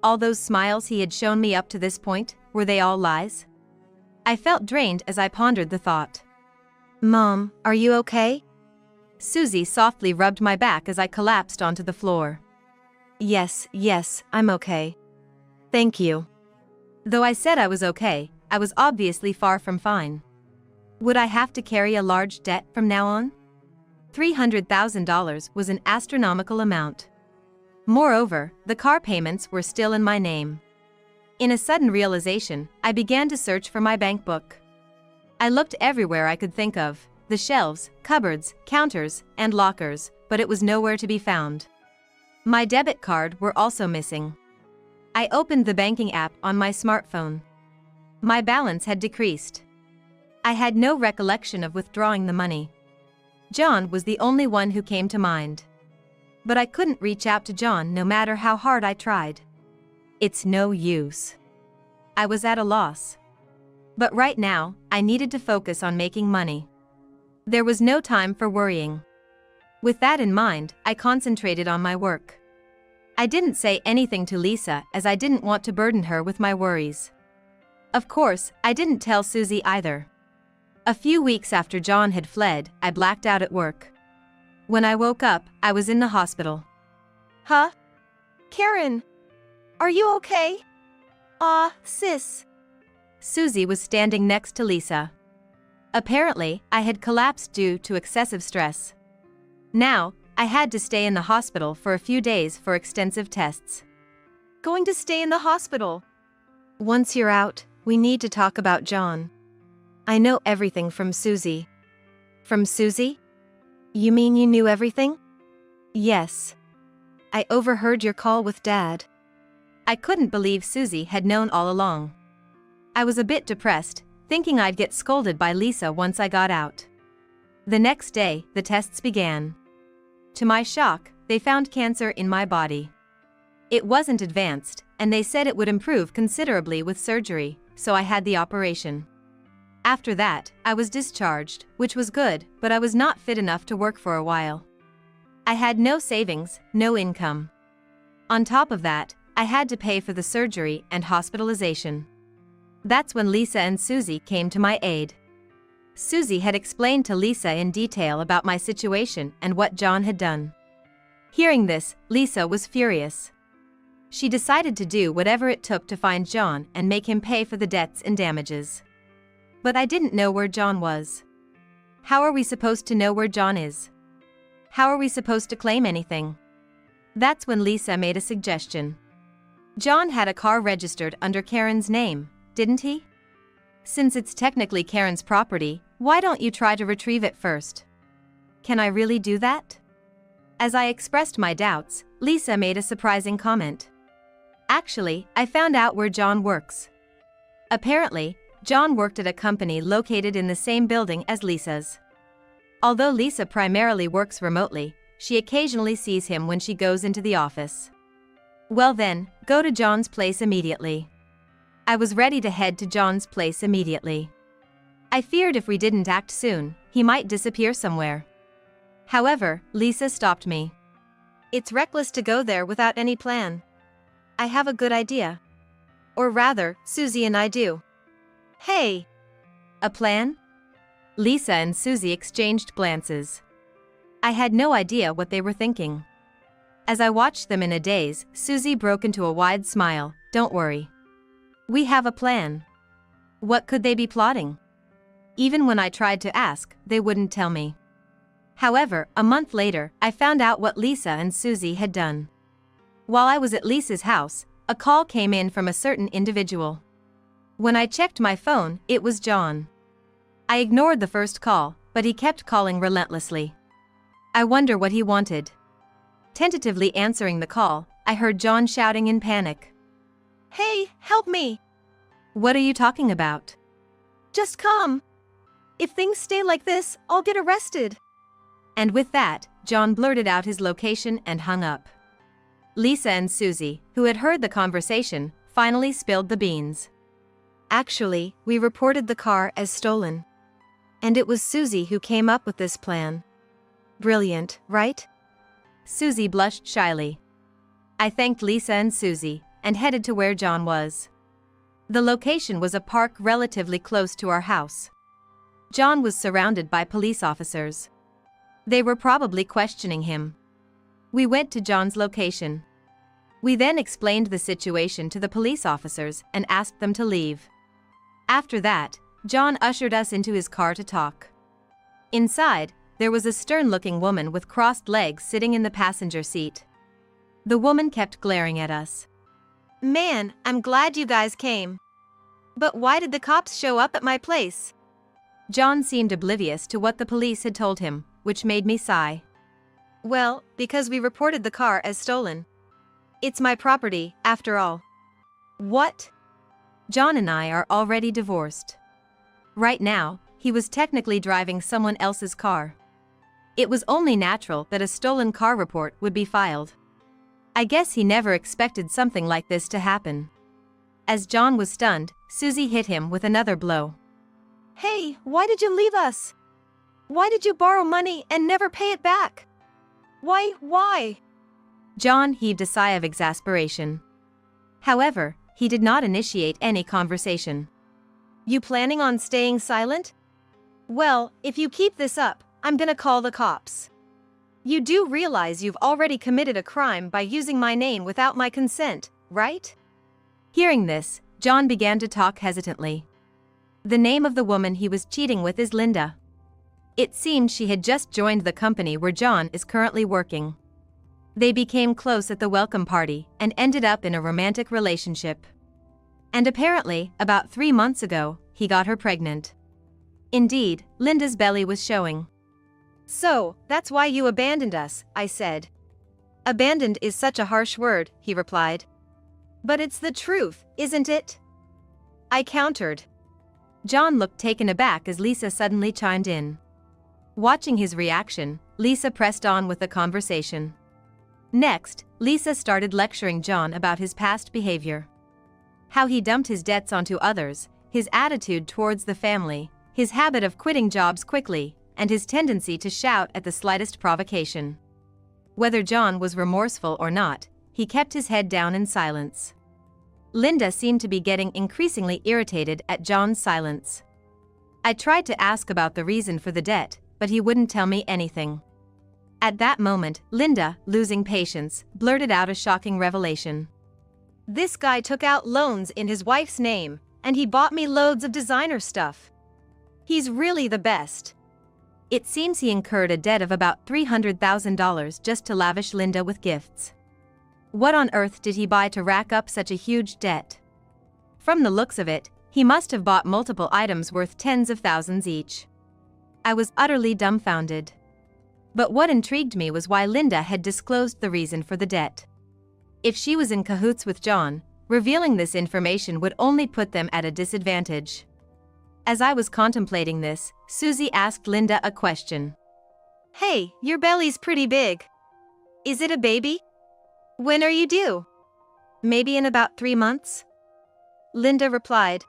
All those smiles he had shown me up to this point, were they all lies? I felt drained as I pondered the thought. "Mom, are you okay?" Susie softly rubbed my back as I collapsed onto the floor. Yes, I'm okay. Thank you." Though I said I was okay, I was obviously far from fine. Would I have to carry a large debt from now on? $300,000 was an astronomical amount. Moreover, the car payments were still in my name. In a sudden realization, I began to search for my bank book. I looked everywhere I could think of, the shelves, cupboards, counters, and lockers, but it was nowhere to be found. My debit card were also missing. I opened the banking app on my smartphone. My balance had decreased. I had no recollection of withdrawing the money. John was the only one who came to mind. But I couldn't reach out to John no matter how hard I tried. It's no use. I was at a loss. But right now, I needed to focus on making money. There was no time for worrying. With that in mind, I concentrated on my work. I didn't say anything to Lisa as I didn't want to burden her with my worries. Of course, I didn't tell Susie either. A few weeks after John had fled, I blacked out at work. When I woke up, I was in the hospital. Huh? Karen? Are you okay? Sis. Susie was standing next to Lisa. Apparently, I had collapsed due to excessive stress. Now, I had to stay in the hospital for a few days for extensive tests. Going to stay in the hospital? Once you're out, we need to talk about John. I know everything from Susie. From Susie? You mean you knew everything? Yes. I overheard your call with Dad. I couldn't believe Susie had known all along. I was a bit depressed, thinking I'd get scolded by Lisa once I got out. The next day, the tests began. To my shock, they found cancer in my body. It wasn't advanced, and they said it would improve considerably with surgery, so I had the operation. After that, I was discharged, which was good, but I was not fit enough to work for a while. I had no savings, no income. On top of that, I had to pay for the surgery and hospitalization. That's when Lisa and Susie came to my aid. Susie had explained to Lisa in detail about my situation and what John had done. Hearing this, Lisa was furious. She decided to do whatever it took to find John and make him pay for the debts and damages. But I didn't know where John was. How are we supposed to know where John is? How are we supposed to claim anything? That's when Lisa made a suggestion. John had a car registered under Karen's name, didn't he? Since it's technically Karen's property, why don't you try to retrieve it first? Can I really do that? As I expressed my doubts, Lisa made a surprising comment. Actually, I found out where John works. Apparently, John worked at a company located in the same building as Lisa's. Although Lisa primarily works remotely, she occasionally sees him when she goes into the office. Well then, go to John's place immediately. I was ready to head to John's place immediately. I feared if we didn't act soon, he might disappear somewhere. However, Lisa stopped me. It's reckless to go there without any plan. I have a good idea. Or rather, Susie and I do. Hey! A plan? Lisa and Susie exchanged glances. I had no idea what they were thinking. As I watched them in a daze, Susie broke into a wide smile. Don't worry. We have a plan. What could they be plotting? Even when I tried to ask, they wouldn't tell me. However, a month later, I found out what Lisa and Susie had done. While I was at Lisa's house, a call came in from a certain individual. When I checked my phone, it was John. I ignored the first call, but he kept calling relentlessly. I wonder what he wanted. Tentatively answering the call, I heard John shouting in panic. Hey, help me! What are you talking about? Just come. If things stay like this, I'll get arrested. And with that, John blurted out his location and hung up. Lisa and Susie, who had heard the conversation, finally spilled the beans. Actually, we reported the car as stolen. And it was Susie who came up with this plan. Brilliant, right? Susie blushed shyly. I thanked Lisa and Susie, and headed to where John was. The location was a park relatively close to our house. John was surrounded by police officers. They were probably questioning him. We went to John's location. We then explained the situation to the police officers and asked them to leave. After that, John ushered us into his car to talk. Inside, there was a stern-looking woman with crossed legs sitting in the passenger seat. The woman kept glaring at us. Man, I'm glad you guys came. But why did the cops show up at my place? John seemed oblivious to what the police had told him, which made me sigh. Well, because we reported the car as stolen. It's my property, after all. What? John and I are already divorced. Right now, he was technically driving someone else's car. It was only natural that a stolen car report would be filed. I guess he never expected something like this to happen. As John was stunned, Susie hit him with another blow. Hey, why did you leave us? Why did you borrow money and never pay it back? Why? John heaved a sigh of exasperation. However, he did not initiate any conversation. You planning on staying silent? Well, if you keep this up, I'm gonna call the cops. You do realize you've already committed a crime by using my name without my consent, right? Hearing this, John began to talk hesitantly. The name of the woman he was cheating with is Linda. It seemed she had just joined the company where John is currently working. They became close at the welcome party and ended up in a romantic relationship. And apparently, about 3 months ago, he got her pregnant. Indeed, Linda's belly was showing. So, that's why you abandoned us, I said. Abandoned is such a harsh word, he replied. But it's the truth, isn't it? I countered. John looked taken aback as Lisa suddenly chimed in. Watching his reaction, Lisa pressed on with the conversation. Next, Lisa started lecturing John about his past behavior. How he dumped his debts onto others, his attitude towards the family, his habit of quitting jobs quickly, and his tendency to shout at the slightest provocation. Whether John was remorseful or not, he kept his head down in silence. Linda seemed to be getting increasingly irritated at John's silence. I tried to ask about the reason for the debt, but he wouldn't tell me anything. At that moment, Linda, losing patience, blurted out a shocking revelation. This guy took out loans in his wife's name, and he bought me loads of designer stuff. He's really the best. It seems he incurred a debt of about $300,000 just to lavish Linda with gifts. What on earth did he buy to rack up such a huge debt? From the looks of it, he must have bought multiple items worth tens of thousands each. I was utterly dumbfounded. But what intrigued me was why Linda had disclosed the reason for the debt. If she was in cahoots with John, revealing this information would only put them at a disadvantage. As I was contemplating this, Susie asked Linda a question. Hey, your belly's pretty big. Is it a baby? When are you due? Maybe in about 3 months? Linda replied.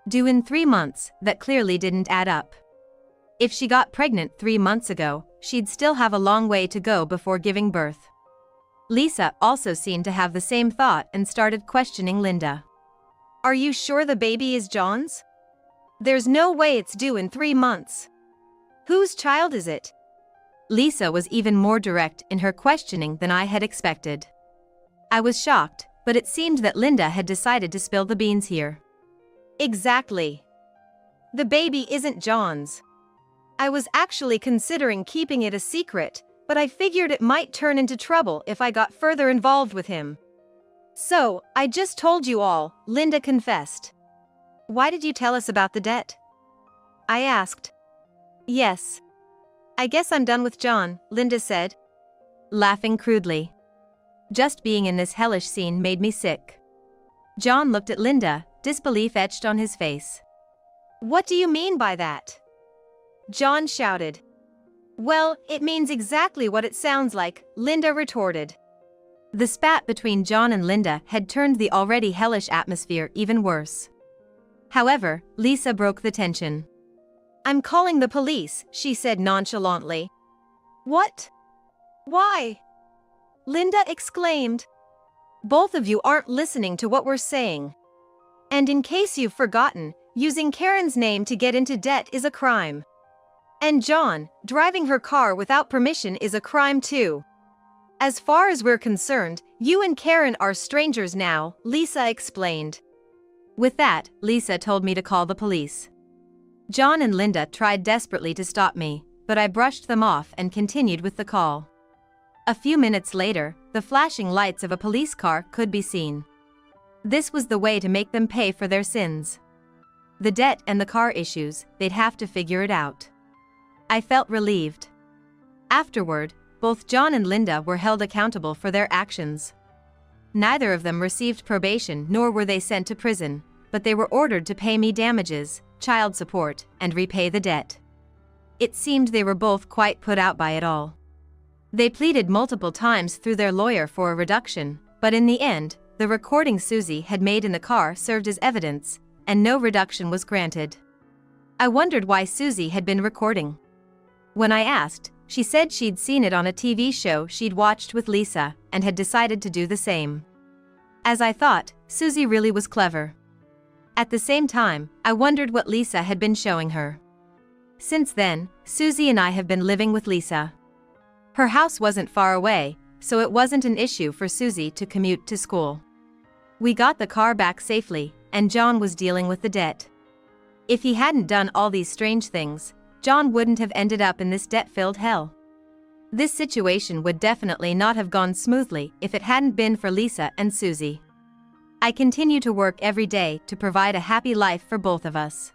Due in 3 months, that clearly didn't add up. If she got pregnant 3 months ago, she'd still have a long way to go before giving birth. Lisa also seemed to have the same thought and started questioning Linda. Are you sure the baby is John's? There's no way it's due in 3 months. Whose child is it? Lisa was even more direct in her questioning than I had expected. I was shocked, but it seemed that Linda had decided to spill the beans here. Exactly. The baby isn't John's. I was actually considering keeping it a secret, but I figured it might turn into trouble if I got further involved with him. So, I just told you all, Linda confessed. Why did you tell us about the debt? I asked. Yes. I guess I'm done with John, Linda said, laughing crudely. Just being in this hellish scene made me sick. John looked at Linda, disbelief etched on his face. What do you mean by that? John shouted. Well, it means exactly what it sounds like, Linda retorted. The spat between John and Linda had turned the already hellish atmosphere even worse. However, Lisa broke the tension. I'm calling the police, she said nonchalantly. What? Why? Linda exclaimed. Both of you aren't listening to what we're saying. And in case you've forgotten, using Karen's name to get into debt is a crime. And John, driving her car without permission is a crime too. As far as we're concerned, you and Karen are strangers now, Lisa explained. With that, Lisa told me to call the police. John and Linda tried desperately to stop me, but I brushed them off and continued with the call. A few minutes later, the flashing lights of a police car could be seen. This was the way to make them pay for their sins. The debt and the car issues, they'd have to figure it out. I felt relieved. Afterward, both John and Linda were held accountable for their actions. Neither of them received probation nor were they sent to prison, but they were ordered to pay me damages, child support, and repay the debt. It seemed they were both quite put out by it all. They pleaded multiple times through their lawyer for a reduction, but in the end, the recording Susie had made in the car served as evidence, and no reduction was granted. I wondered why Susie had been recording. When I asked, she said she'd seen it on a TV show she'd watched with Lisa, and had decided to do the same. As I thought, Susie really was clever. At the same time, I wondered what Lisa had been showing her. Since then, Susie and I have been living with Lisa. Her house wasn't far away, so it wasn't an issue for Susie to commute to school. We got the car back safely, and John was dealing with the debt. If he hadn't done all these strange things, John wouldn't have ended up in this debt-filled hell. This situation would definitely not have gone smoothly if it hadn't been for Lisa and Susie. I continue to work every day to provide a happy life for both of us.